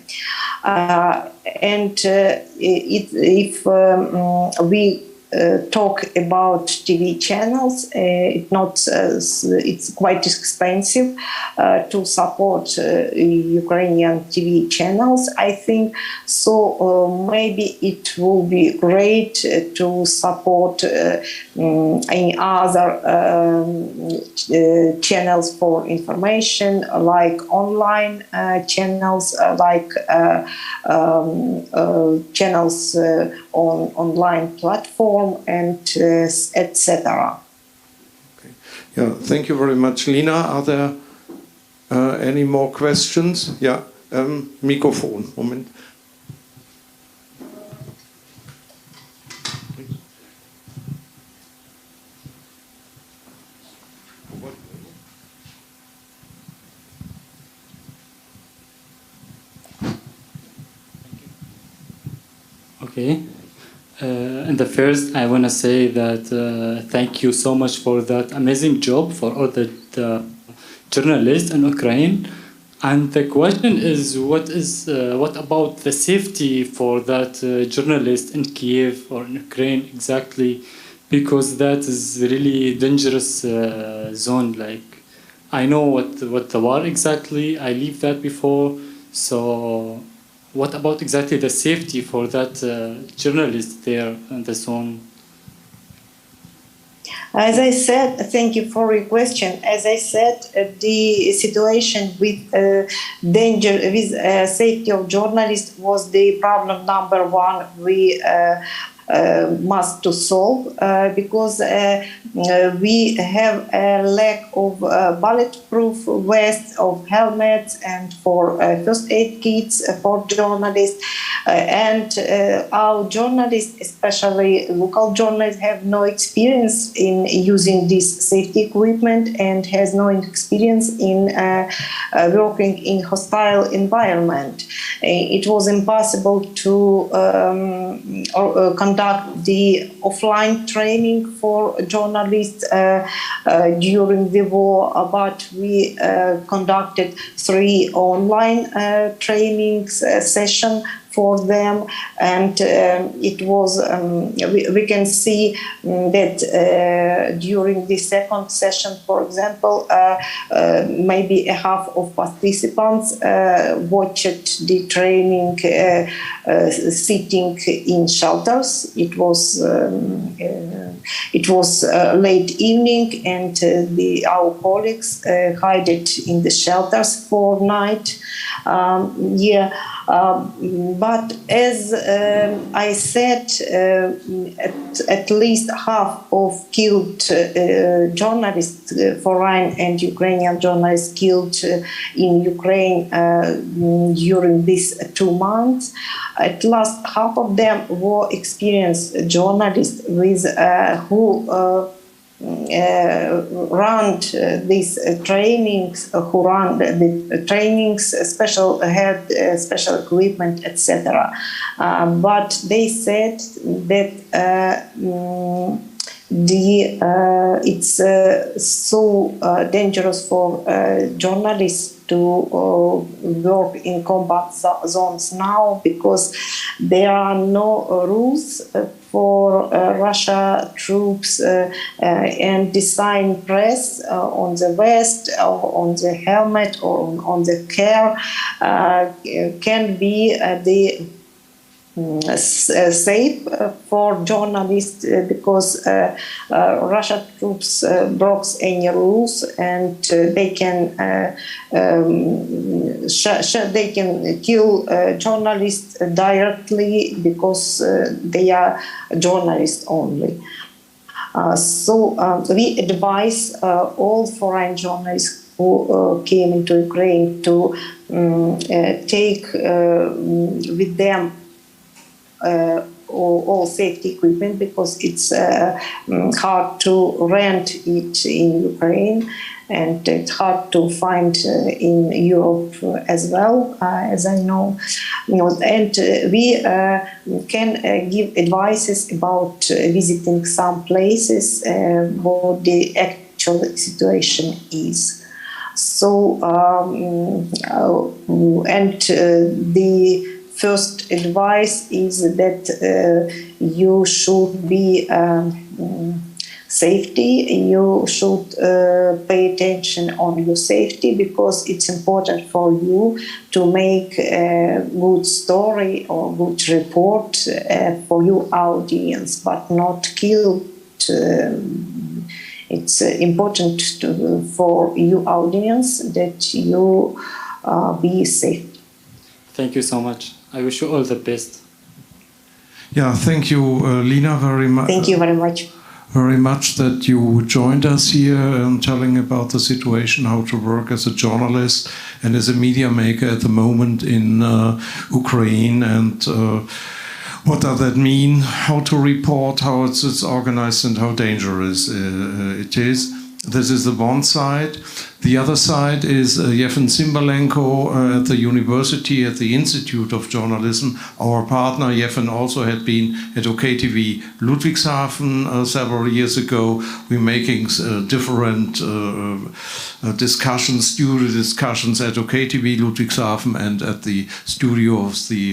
[SPEAKER 7] And if we talk about TV channels. It's quite expensive to support Ukrainian TV channels, I think. So maybe it will be great to support any other channels for information, like online channels, like channels on online platform, and etc.
[SPEAKER 1] Okay. Yeah, thank you very much, Lina. Are there any more questions? Yeah, Mikrofon. Moment.
[SPEAKER 14] Okay. And the first, I want to say that thank you so much for that amazing job for all the journalists in Ukraine. And the question is, what about the safety for that journalist in Kyiv or in Ukraine exactly? Because that is really dangerous zone. Like, I know what the war exactly. I lived that before. So, what about exactly the safety for that journalist there in the zone?
[SPEAKER 7] As I said, thank you for your question. As I said, the situation with safety of journalists was the problem number one we must to solve, because we have a lack of bulletproof vests, of helmets, and for first aid kits for journalists. And our journalists, especially local journalists, have no experience in using this safety equipment and has no experience in working in hostile environment. It was impossible to conduct the offline training for journalists during the war, but we conducted 3 online trainings sessions for them, and it was we can see that during the second session, for example, maybe a half of participants watched the training sitting in shelters. It was late evening, and our colleagues hid in the shelters for night. But as I said, at least half of killed journalists, foreign and Ukrainian journalists killed in Ukraine during these 2 months. At last, half of them were experienced journalists who run these trainings, who run the trainings, had special equipment, etc. But they said that it's so dangerous for journalists to work in combat zones now, because there are no rules for Russia troops, and the sign press on the vest, or on the helmet, or on the care can be the safe for journalists, because Russian troops broke any rules, and they can kill journalists directly, because they are journalists only. So we advise all foreign journalists who came into Ukraine to take with them all safety equipment, because it's hard to rent it in Ukraine, and it's hard to find in Europe as well, as I know. And we can give advices about visiting some places where the actual situation is. So, and the first advice is that you should be safety. You should pay attention on your safety, because it's important for you to make a good story or good report for your audience, but not kill. It's important for your audience that you be safe.
[SPEAKER 14] Thank you so much. I wish you all the best.
[SPEAKER 1] Yeah, thank you, Lina, very much.
[SPEAKER 7] Thank you very much.
[SPEAKER 1] Very much that you joined us here and telling about the situation, how to work as a journalist and as a media maker at the moment in Ukraine, and what does that mean, how to report, how it's organized, and how dangerous it is. This is the one side. The other side is Yevhen Cymbalenko at the university, at the Institute of Journalism. Our partner, Yevhen, also had been at OKTV Ludwigshafen several years ago. We're making different discussions, studio discussions at OKTV Ludwigshafen and at the studio of the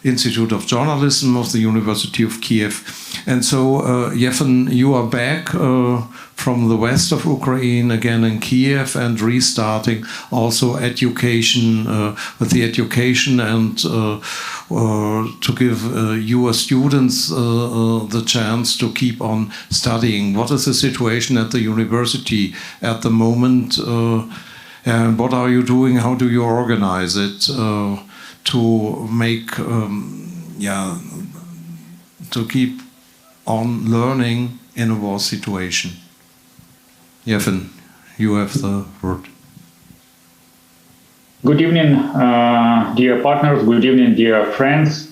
[SPEAKER 1] Institute of Journalism of the University of Kyiv. And so, Yevhen, you are back from the west of Ukraine, again in Kyiv, and restarting also education, with the education, and to give your students the chance to keep on studying. What is the situation at the university at the moment, and what are you doing? How do you organize it to make, to keep on learning in a war situation? Yevhen, you have the word.
[SPEAKER 15] Good evening, dear partners. Good evening, dear friends.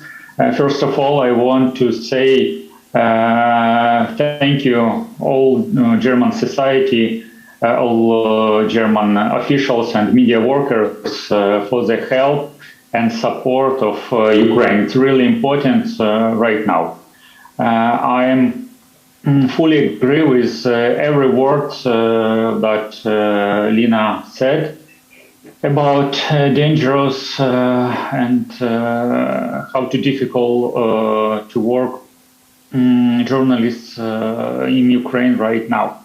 [SPEAKER 15] First of all, I want to say thank you, all German society, all German officials and media workers for the help and support of Ukraine. It's really important right now. I am fully agree with every word that Lina said about dangerous and how too difficult to work journalists in Ukraine right now.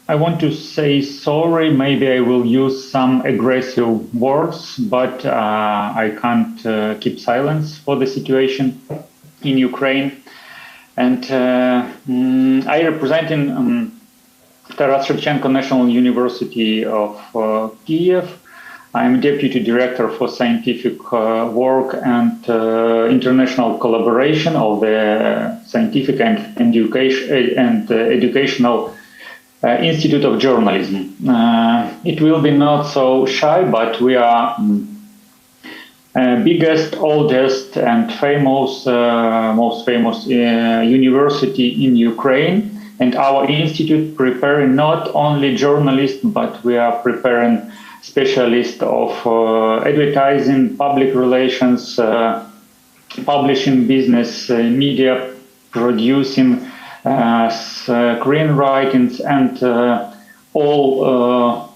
[SPEAKER 15] I want to say sorry, maybe I will use some aggressive words, but I can't keep silence for the situation in Ukraine. And I representing Taras-Schewschenko National University of Kyiv. I'm Deputy Director for Scientific Work and International Collaboration of the Scientific and Educational Institute of Journalism. It will be not so shy, but we are biggest, oldest, and most famous university in Ukraine. And our institute preparing not only journalists, but we are preparing specialists of advertising, public relations, publishing business, media, producing, screenwritings, and all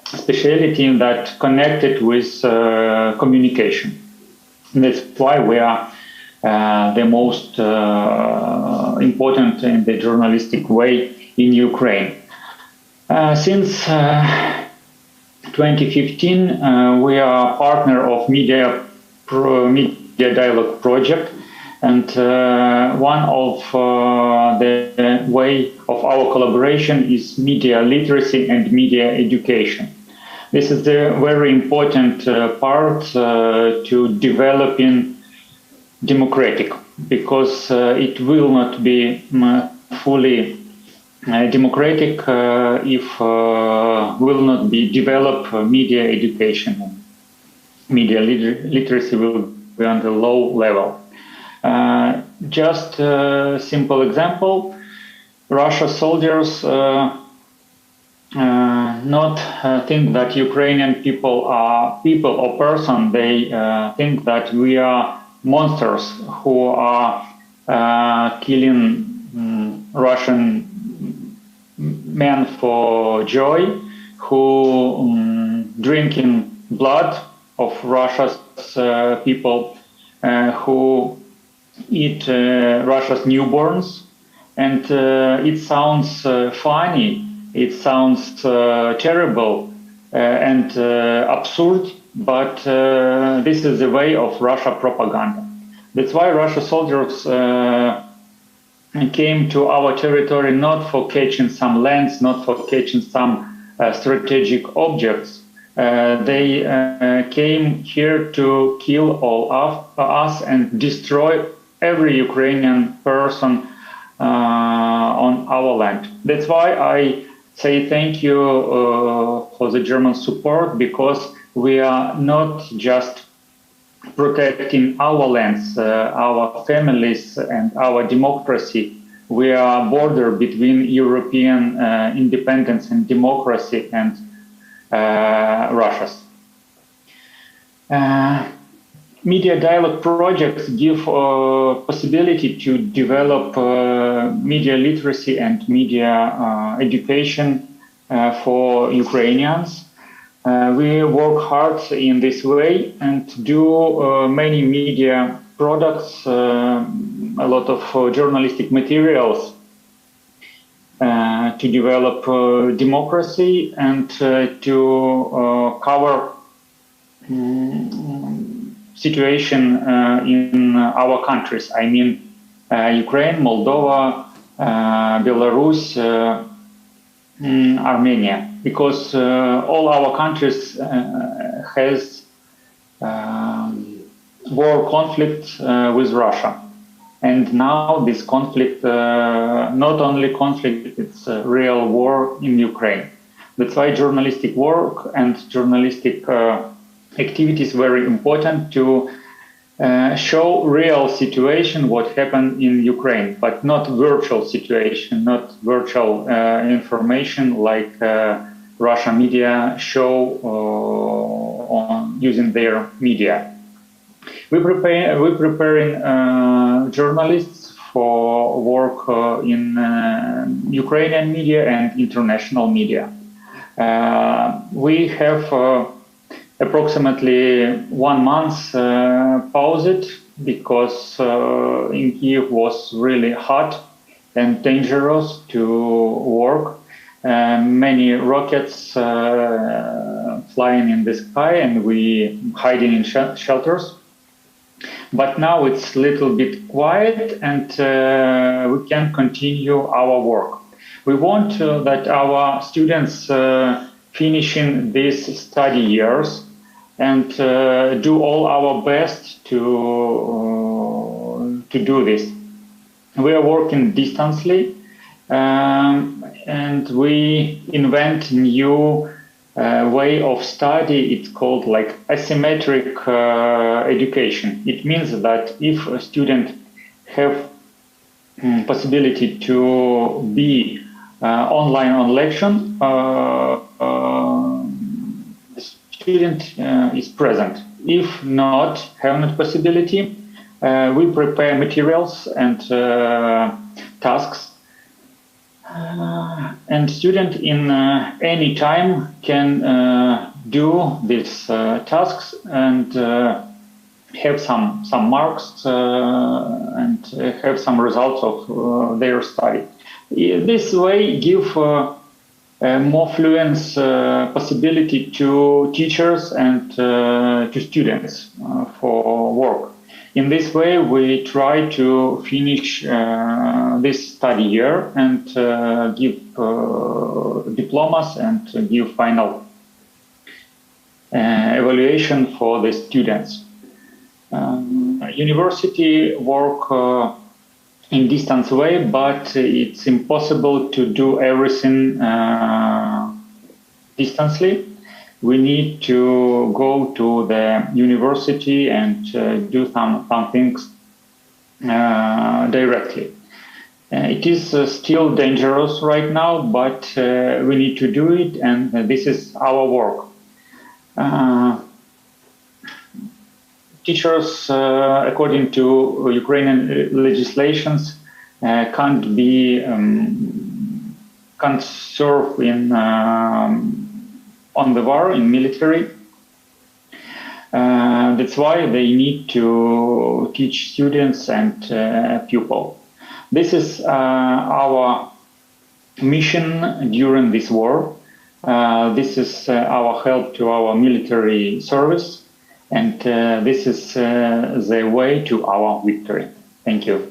[SPEAKER 15] speciality that connected with communication. And that's why we are the most important in the journalistic way in Ukraine. Since 2015, we are partner of Media Dialogue project, and one of the way of our collaboration is media literacy and media education. This is the very important part to developing democratic, because it will not be fully democratic if will not be developed media education. Media literacy will be on the low level. Just a simple example, Russia soldiers not think that Ukrainian people are people or person. They think that we are monsters who are killing Russian men for joy, who drinking blood of Russia's people who eat Russia's newborns, and it sounds funny, it sounds terrible and absurd, but this is the way of Russia propaganda. That's why Russian soldiers came to our territory not for catching some lands, not for catching some strategic objects. They came here to kill all of us and destroy every Ukrainian person on our land. That's why I say thank you for the German support, because we are not just protecting our lands, our families and our democracy. We are border between European independence and democracy and Russia's. Media dialogue projects give possibility to develop media literacy and media education for Ukrainians. We work hard in this way and do many media products, a lot of journalistic materials to develop democracy and to cover situation in our countries. I mean, Ukraine, Moldova, Belarus, Armenia, because all our countries has war conflict with Russia. And now this conflict, not only conflict, it's a real war in Ukraine. That's why journalistic work and journalistic activities very important to show real situation, what happened in Ukraine, but not virtual situation, not virtual information like Russian media show on using their media. We're preparing journalists for work in Ukrainian media and international media. We have approximately 1 month paused because in Kyiv was really hot and dangerous to work. Many rockets flying in the sky and we hiding in shelters. But now it's a little bit quiet and we can continue our work. We want that our students finishing these study years and do all our best to do this. We are working distantly and we invent new way of study. It's called like asymmetric education. It means that if a student have possibility to be online on lection, the student is present. If not, have not possibility, we prepare materials and tasks, and student in any time can do these tasks and have some marks and have some results of their study. This way give more fluent possibility to teachers and to students for work. In this way, we try to finish this study year and give diplomas and give final evaluation for the students. University work in distance way, but it's impossible to do everything distantly. We need to go to the university and do some things directly. It is still dangerous right now, but we need to do it, and this is our work. Teachers, according to Ukrainian legislations, can't serve in on the war in military. That's why they need to teach students and pupils. This is our mission during this war. This is our help to our military service, and this is the way to our victory. Thank you.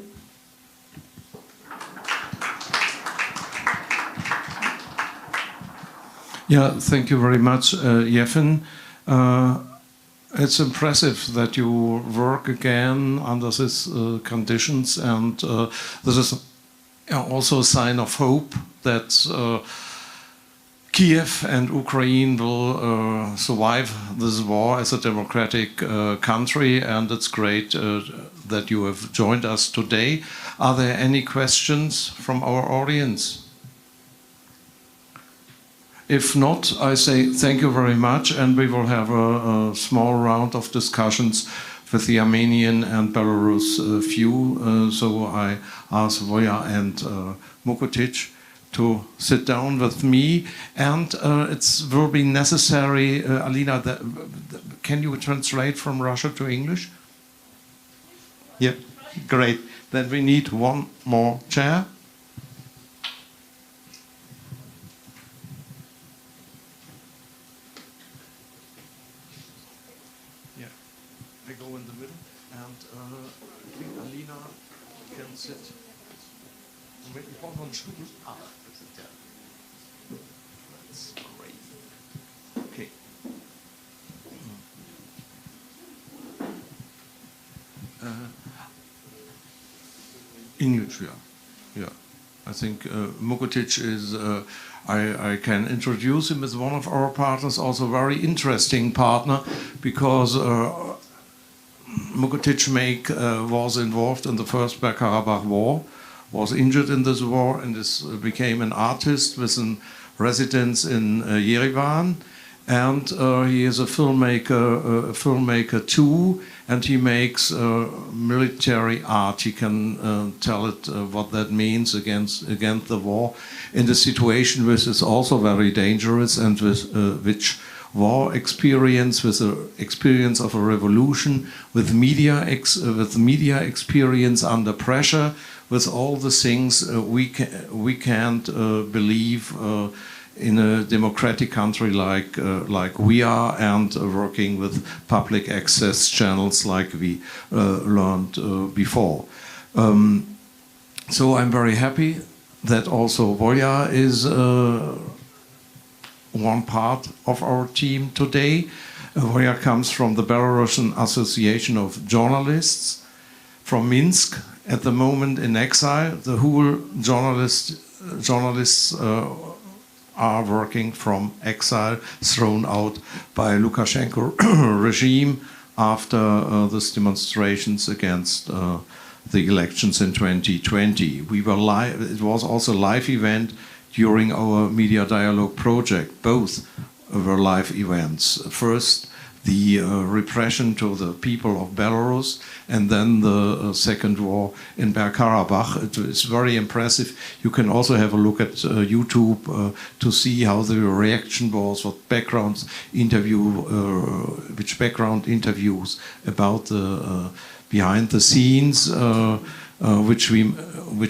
[SPEAKER 1] Yeah, thank you very much, Yefin. It's impressive that you work again under these conditions, and this is also a sign of hope that Kyiv and Ukraine will survive this war as a democratic country, and it's great that you have joined us today. Are there any questions from our audience? If not, I say thank you very much, and we will have a small round of discussions with the Armenian and Belarus view. So I ask Voya and Mukotic to sit down with me, and it will be necessary, Alina, can you translate from Russian to English? Yeah, great. Then we need one more chair. I go in the middle, and I think Alina can sit. That's great. Okay. English, yeah. I think Mukotic is. I can introduce him as one of our partners, also a very interesting partner, because Mukotic was involved in the First Karabakh War, was injured in this war, and became an artist with a residence in Yerevan. And he is a filmmaker too, and he makes military art. He can tell it what that means against the war, in a situation which is also very dangerous, and with which war experience, with the experience of a revolution, with media experience under pressure, with all the things we can't believe in a democratic country like we are, and working with public access channels like we learned before. So I'm very happy that also Voya is one part of our team today. Voya comes from the Belarusian Association of Journalists from Minsk, at the moment in exile. The whole journalists are working from exile, thrown out by Lukashenko regime after these demonstrations against the elections in 2020. We were live. It was also a live event during our Media Dialogue project. Both were live events. First, the repression to the people of Belarus, and then the second war in Karabakh. It is very impressive. You can also have a look at YouTube to see how the reaction was, what background interviews about the behind the scenes, which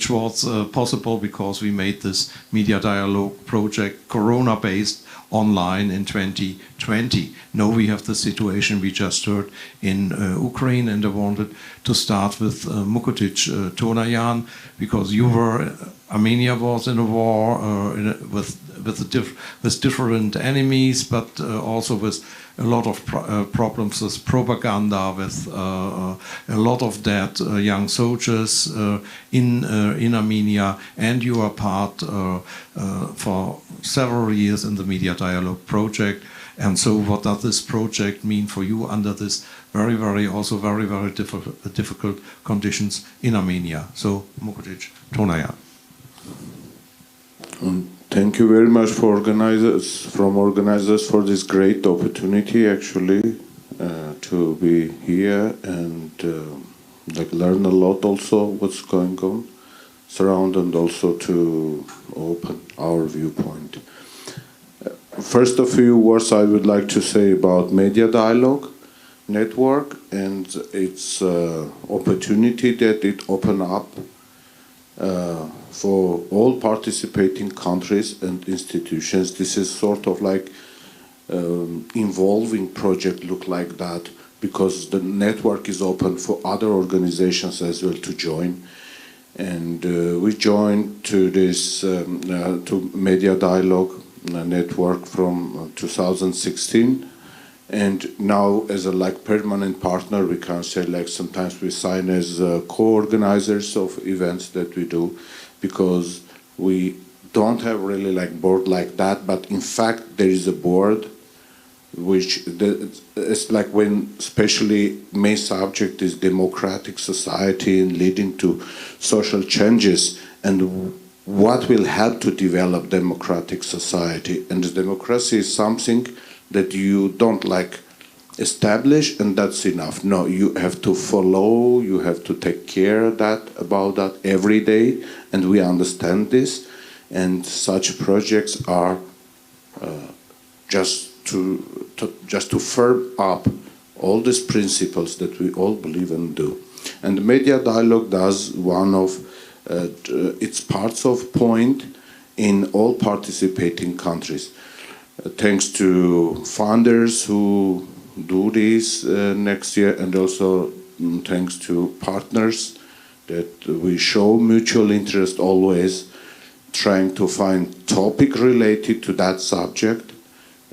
[SPEAKER 1] was possible because we made this Media Dialogue project Corona-based online in 2020. Now we have the situation we just heard in Ukraine, and I wanted to start with Mukotic Tonayan, because Armenia was in a war with different enemies, but also with a lot of problems with propaganda, with a lot of dead young soldiers in Armenia, and you are part for several years in the Media Dialogue project. And so what does this project mean for you under this very, very difficult conditions in Armenia? So, Mukotic Tonayan.
[SPEAKER 16] Thank you very much for organizers for this great opportunity, actually, to be here and learn a lot also what's going on surround, and also to open our viewpoint. First, a few words I would like to say about Media Dialogue. network and its opportunity that it opened up for all participating countries and institutions. This is sort of like involving project look like that, because the network is open for other organizations as well to join. And we joined to this to Media Dialogue network from 2016. And now, as a like permanent partner, we can say like sometimes we sign as co-organizers of events that we do, because we don't have really like board like that. But in fact, there is a board, which it's like when especially main subject is democratic society and leading to social changes, and what will help to develop democratic society. And democracy is something that you don't like establish and that's enough. No, you have to follow, you have to take care of that, about that every day, and we understand this. And such projects are just to firm up all these principles that we all believe and do. And the Media Dialogue does one of its parts of point in all participating countries. Thanks to funders who do this next year, and also thanks to partners that we show mutual interest always, trying to find topic related to that subject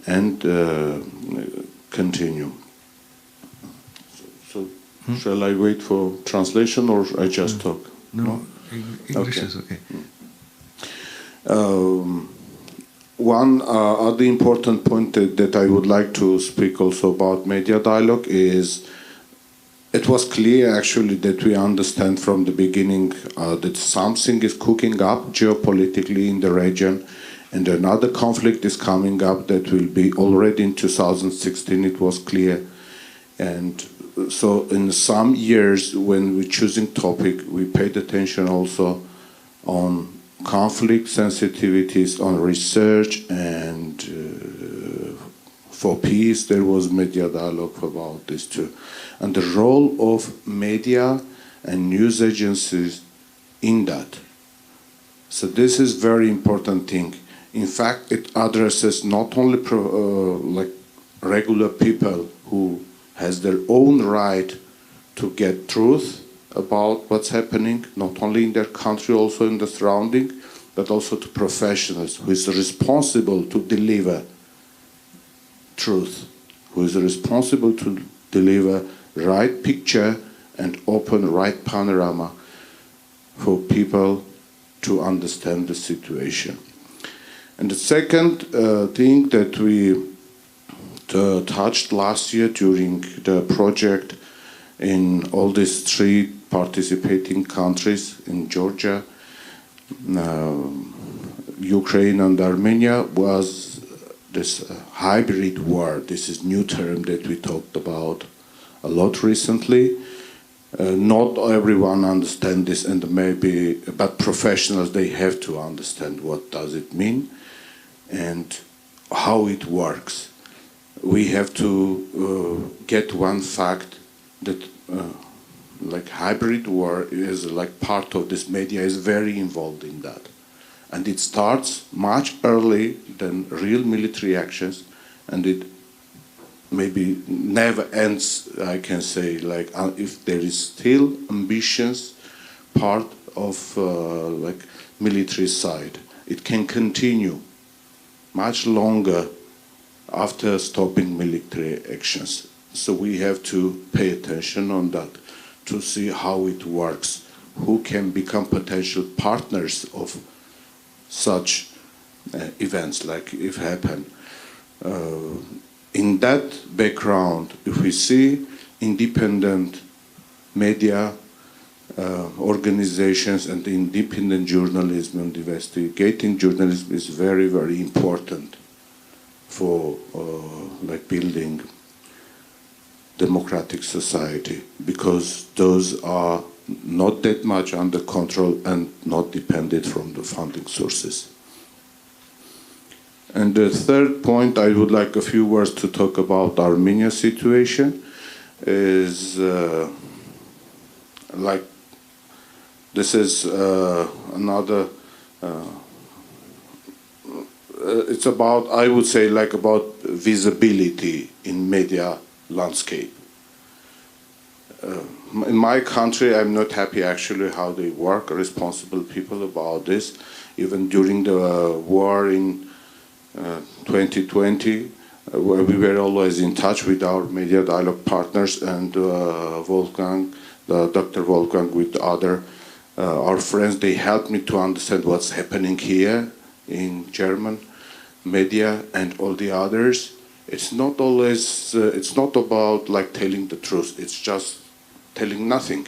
[SPEAKER 16] and continue. So shall I wait for translation or I just talk?
[SPEAKER 17] No, English is okay.
[SPEAKER 16] One other important point that I would like to speak also about Media Dialogue is it was clear actually that we understand from the beginning that something is cooking up geopolitically in the region, and another conflict is coming up that will be already in 2016, it was clear. And so in some years when we're choosing topic, we paid attention also on conflict sensitivities, on research, and for peace there was Media Dialogue about this too. And the role of media and news agencies in that. So this is very important thing. In fact, it addresses not only like regular people who has their own right to get truth about what's happening, not only in their country, also in the surrounding, but also to professionals who is responsible to deliver truth, who is responsible to deliver right picture and open right panorama for people to understand the situation. And the second thing that we touched last year during the project in all these three participating countries, in Georgia, Ukraine and Armenia, was this hybrid war. This is new term that we talked about a lot recently. Not everyone understands this, and maybe, but professionals, they have to understand what does it mean and how it works. We have to get one fact that like hybrid war is like part of this media is very involved in that. And it starts much early than real military actions, and it maybe never ends, I can say, like if there is still ambitions part of like military side. It can continue much longer after stopping military actions. So we have to pay attention on that to see how it works, who can become potential partners of such events like if happen. In that background, if we see independent media organizations and independent journalism and investigating journalism is very, very important for like building democratic society, because those are not that much under control and not dependent from the funding sources. And the third point, I would like a few words to talk about Armenia's situation. is like this is another. It's about, I would say, like about visibility in media landscape. In my country, I'm not happy actually how they work, responsible people about this. Even during the war in 2020, where we were always in touch with our media dialogue partners, and Wolfgang, Dr. Wolfgang with other our friends, they helped me to understand what's happening here in German media and all the others. It's not always, it's not about like telling the truth, it's just telling nothing.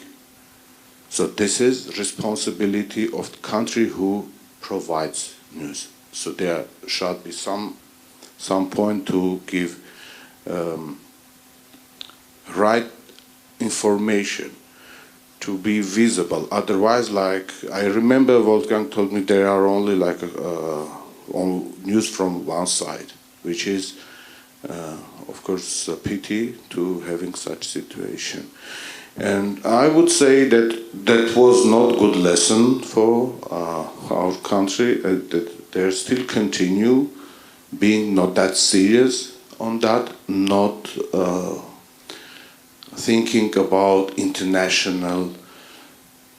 [SPEAKER 16] So this is responsibility of the country who provides news. So there should be some point to give right information to be visible. Otherwise, like I remember Wolfgang told me there are only like news from one side, which is of course a pity to having such situation. And I would say that that was not good lesson for our country, that there still continue being not that serious on that, not thinking about international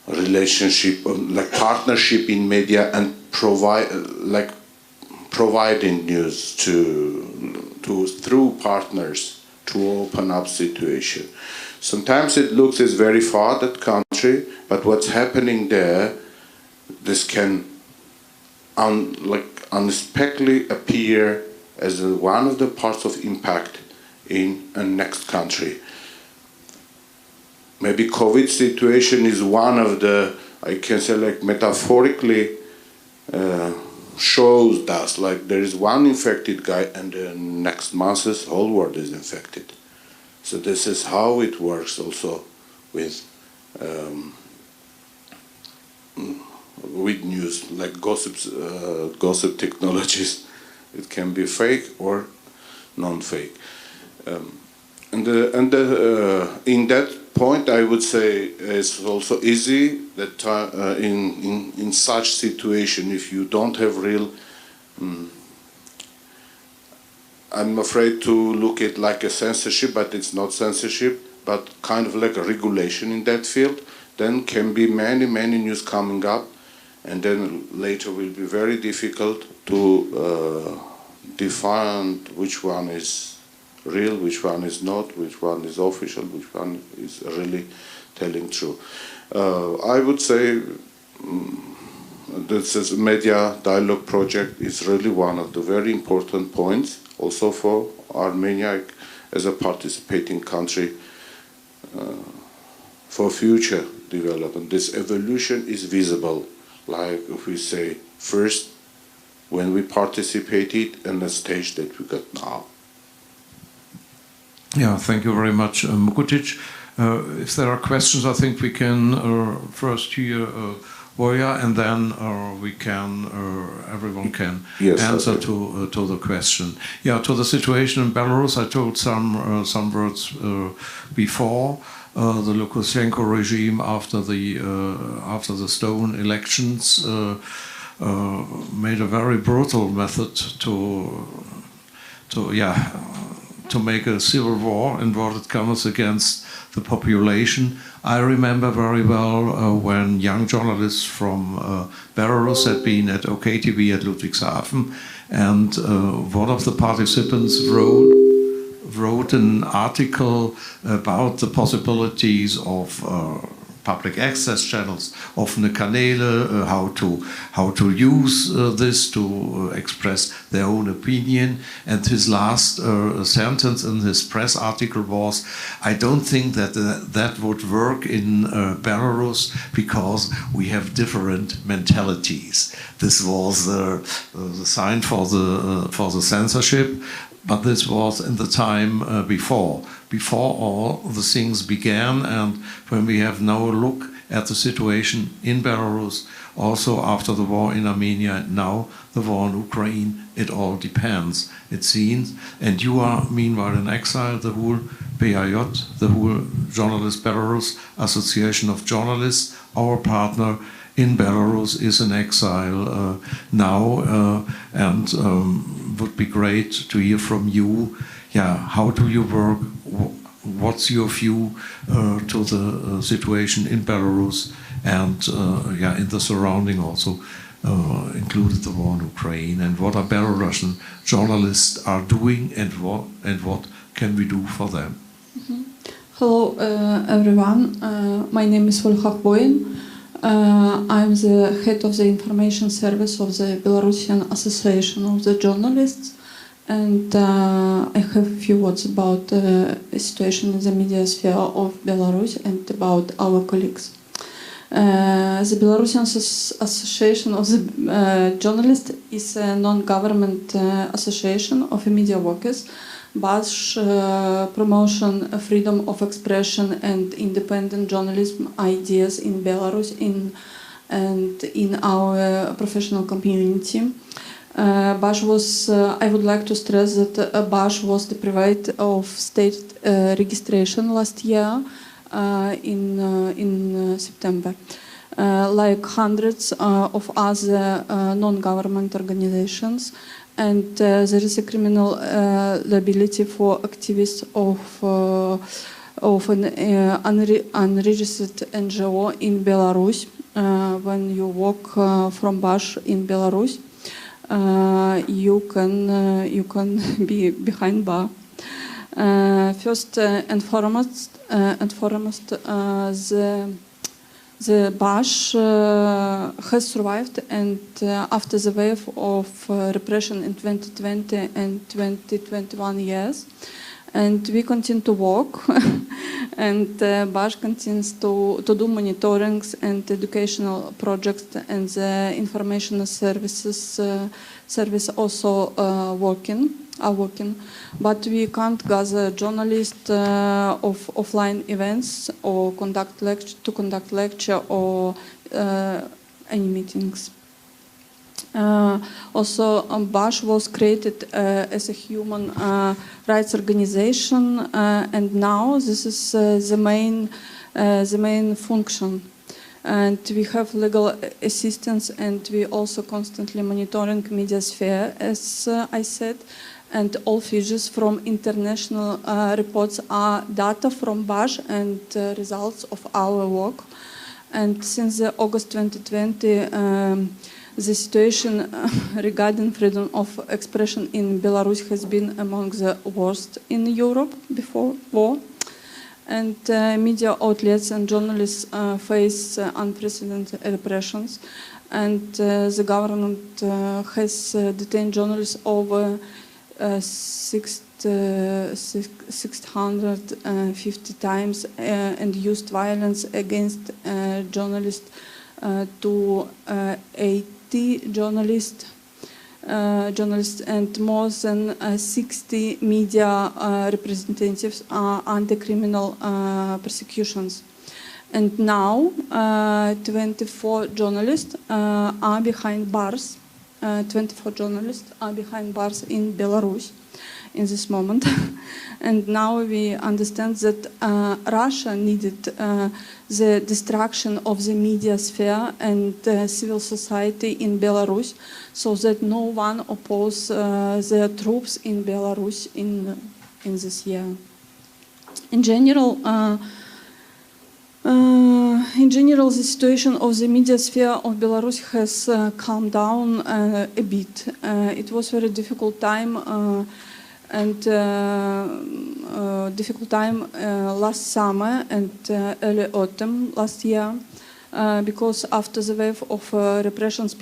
[SPEAKER 16] relationship, like partnership in media, and providing news to through partners to open up situation. Sometimes it looks as very far that country, but what's happening there, this can unexpectedly appear as one of the parts of impact in a next country. Maybe COVID situation is one of the, I can say like metaphorically shows us like there is one infected guy and the next month the whole world is infected. So this is how it works also with news, like gossip technologies. It can be fake or non-fake. In that point, I would say it's also easy that in such situation, if you don't have real, I'm afraid to look at like a censorship, but it's not censorship, but kind of like a regulation in that field, then can be many news coming up, and then later will be very difficult to define which one is real, which one is not, which one is official, which one is really telling true. I would say this is media dialogue project is really one of the very important points also for Armenia as a participating country for future development. This evolution is visible, like if we say first when we participated in the stage that we got now.
[SPEAKER 17] Yeah, thank you very much, Mukutic. If there are questions, I think we can first hear Voya, and then we can, everyone can answer to the question. Yeah, to the situation in Belarus, I told some words before. The Lukashenko regime, after the stolen elections, made a very brutal method to make a civil war, inverted commas, against the population. I remember very well when young journalists from Belarus had been at OKTV at Ludwigshafen, and one of the participants wrote an article about the possibilities of public access channels, offene Kanäle, how to use this to express their own opinion. And his last sentence in his press article was, I don't think that that would work in Belarus because we have different mentalities. This was the sign for the censorship. But this was in the time before all the things began, and when we have now a look at the situation in Belarus, also after the war in Armenia, now the war in Ukraine, it all depends, it seems. And you are meanwhile in exile, the whole PIJ, the whole Belarus Association of Journalists, our partner in Belarus, is in exile now, and would be great to hear from you. Yeah, how do you work? What's your view to the situation in Belarus and in the surrounding also, included the war in Ukraine, and what are Belarusian journalists are doing, and what can we do for them?
[SPEAKER 18] Mm-hmm. Hello, everyone. My name is Volkhakh Boyin. I'm the head of the information service of the Belarusian Association of the Journalists, and I have a few words about the situation in the media sphere of Belarus and about our colleagues. The Belarusian Association of the Journalists is a non-government association of media workers, BASH promotion freedom of expression and independent journalism ideas in Belarus and in our professional community. BASH was, I would like to stress that BASH was deprived of state registration last year in September. Like hundreds of other non-government organizations, and there is a criminal liability for activists of an unregistered NGO in Belarus. When you work from BASH in Belarus, you can be behind bar. First and foremost, the BASH has survived, and after the wave of repression in 2020 and 2021 years, and we continue to work, and BASH continues to do monitorings and educational projects, and the information services service also are working, but we can't gather journalists of offline events or conduct lecture or any meetings. Also, BASH was created as a human rights organization, and now this is the main function. And we have legal assistance, and we also constantly monitoring media sphere, as I said. And all figures from international reports are data from BASH and results of our work. And since August 2020, the situation regarding freedom of expression in Belarus has been among the worst in Europe before war. And media outlets and journalists face unprecedented repressions. And the government has detained journalists over 650 times and used violence against journalists to 80 journalists and more than 60 media representatives are under criminal persecutions. And now 24 journalists are behind bars. 24 journalists are behind bars in Belarus in this moment. And now we understand that Russia needed the destruction of the media sphere and civil society in Belarus, so that no one opposes their troops in Belarus in this year. In general, the situation of the media sphere of Belarus has calmed down a bit. It was a very difficult time last summer and early autumn last year, because after the wave of repressions,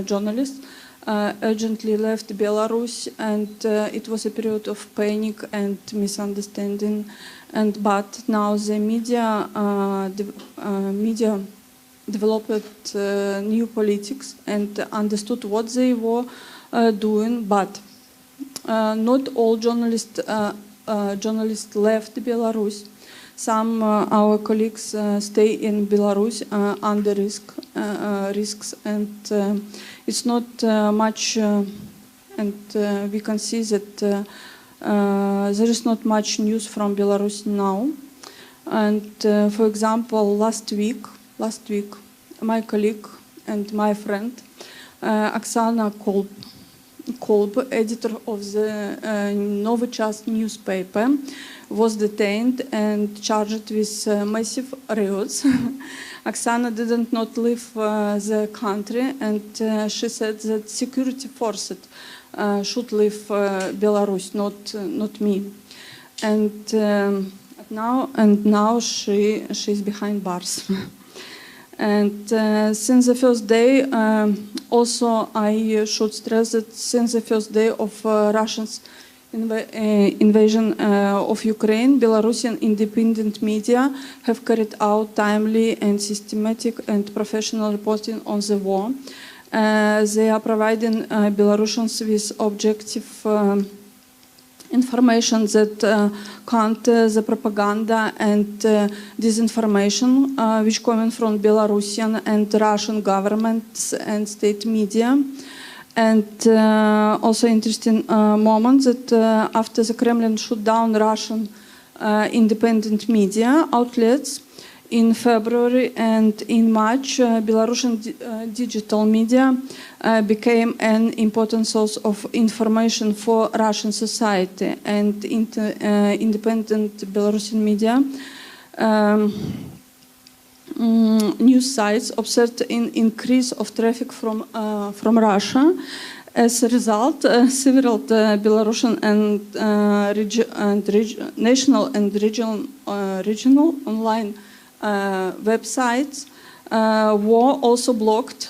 [SPEAKER 18] journalists, urgently left Belarus, and it was a period of panic and misunderstanding. But now the media developed new politics and understood what they were doing. But not all journalists left Belarus. Some our colleagues stay in Belarus under risks, and it's not much. And we can see that there is not much news from Belarus now. And for example, last week, my colleague and my friend, Oksana Kolb, editor of the Novy Chas newspaper, was detained and charged with massive riots. Oksana did not leave the country, and she said that security forces should leave Belarus, not me. And now she is behind bars. And since the first day, also I should stress that since the first day of Russia's invasion of Ukraine, Belarusian independent media have carried out timely and systematic and professional reporting on the war. They are providing Belarusians with objective information that counter the propaganda and disinformation which coming from Belarusian and Russian governments and state media. And also interesting moment that after the Kremlin shut down Russian independent media outlets in February and in March, Belarusian digital media became an important source of information for Russian society, and independent Belarusian media news sites observed an increase of traffic from Russia. As a result, several Belarusian and national and regional online websites were also blocked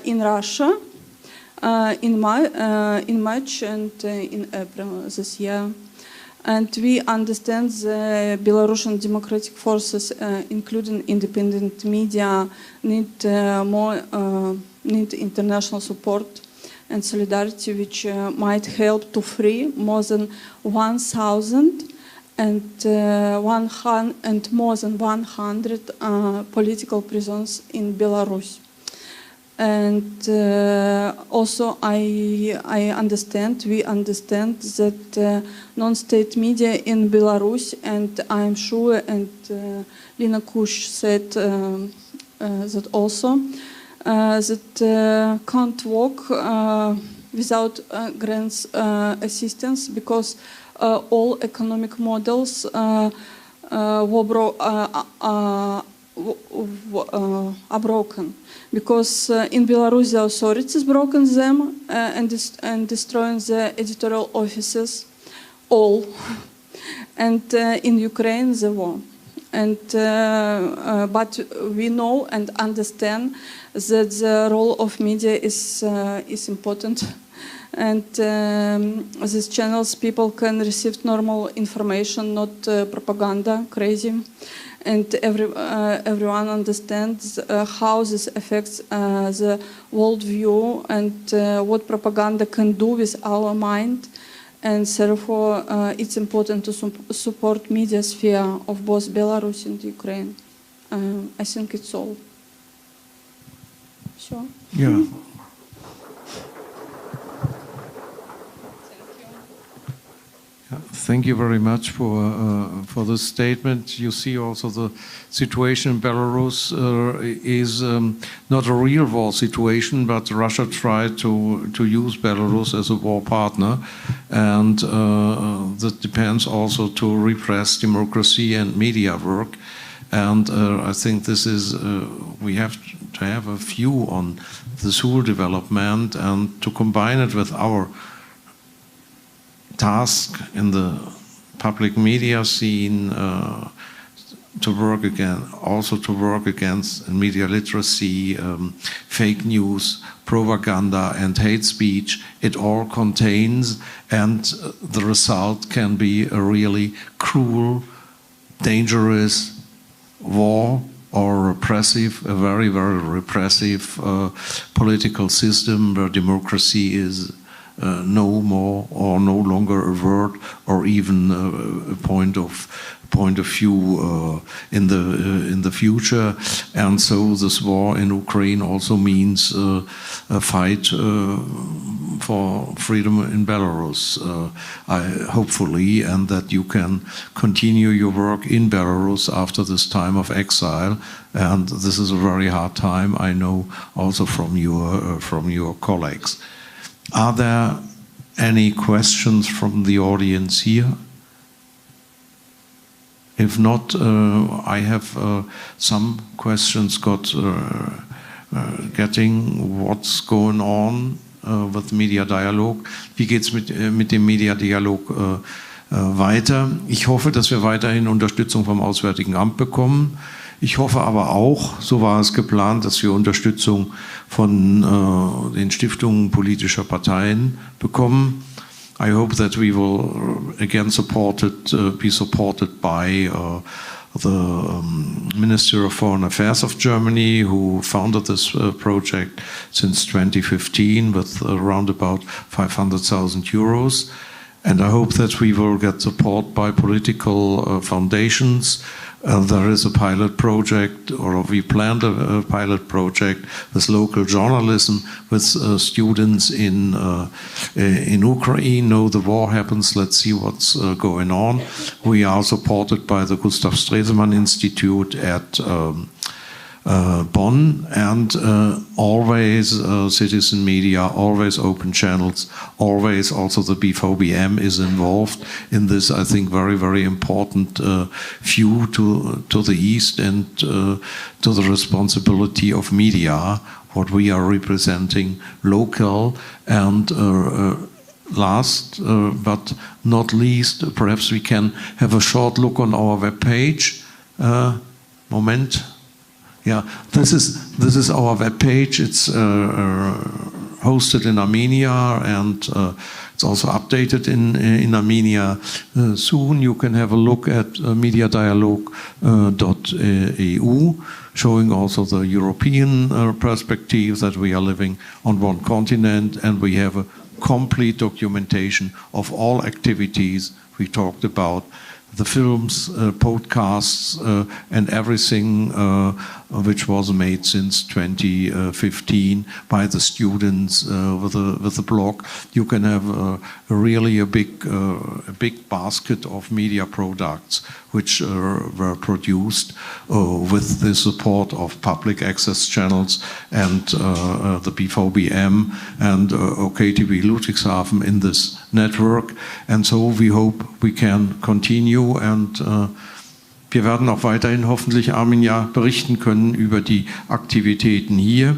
[SPEAKER 18] in Russia in March and in April this year. And we understand the Belarusian democratic forces, including independent media, need international support and solidarity, which might help to free more than 1,000 and more than 100 political prisoners in Belarus. And also we understand that non-state media in Belarus, and I'm sure, and Lina Kushch said that also, that can't work without grants assistance, because all economic models are broken. Because in Belarus the authorities broken them and destroying the editorial offices, all. And in Ukraine the war. And but we know and understand that the role of media is important. And these channels, people can receive normal information, not propaganda, crazy. And everyone understands how this affects the worldview and what propaganda can do with our mind. And therefore, it's important to support media sphere of both Belarus and Ukraine. I think it's all. Sure.
[SPEAKER 17] Yeah. Thank you very much for this statement. You see also the situation in Belarus is not a real war situation, but Russia tried to use Belarus as a war partner, and that depends also to repress democracy and media work. And I think this is we have to have a view on this whole development and to combine it with our task in the public media scene to work against media literacy, fake news, propaganda and hate speech. It all contains, and the result can be a really cruel, dangerous war or a very, very repressive political system where democracy is no more or no longer a word or even a point of view in the future. And so this war in Ukraine also means a fight for freedom in Belarus, hopefully, and that you can continue your work in Belarus after this time of exile. And this is a very hard time, I know, also from your colleagues. Are there any questions from the audience here? If not, I have some questions getting what's going on with Media Dialogue. Wie geht es mit dem Media Dialogue weiter? Ich hoffe, dass wir weiterhin Unterstützung vom Auswärtigen Amt bekommen. Ich hoffe aber auch, so war es geplant, dass wir Unterstützung von den Stiftungen politischer Parteien bekommen. I hope that we will again be supported by the Minister of Foreign Affairs of Germany, who founded this project since 2015 with around about 500,000 euros. And I hope that we will get support by political foundations. There is a pilot project, or we planned a pilot project with local journalism, with students in Ukraine. No, the war happens. Let's see what's going on. We are supported by the Gustav Stresemann Institute at Bonn, and always citizen media, always open channels, always also the bvbm is involved in this, I think, very, very important view to the East and to the responsibility of media, what we are representing local. And last but not least, perhaps we can have a short look on our webpage. Moment. Yeah, this is our webpage. It's hosted in Armenia, and it's also updated in Armenia. Soon you can have a look at mediadialogue.eu, showing also the European perspective that we are living on one continent, and we have a complete documentation of all activities we talked about. The films, podcasts, and everything which was made since 2015 by the students with the blog. You can have really a big basket of media products which were produced with the support of public access channels and the bvbm and OKTV Ludwigshafen in this network. And so we hope we can continue, and wir werden auch weiterhin hoffentlich Armenia berichten können über die Aktivitäten hier.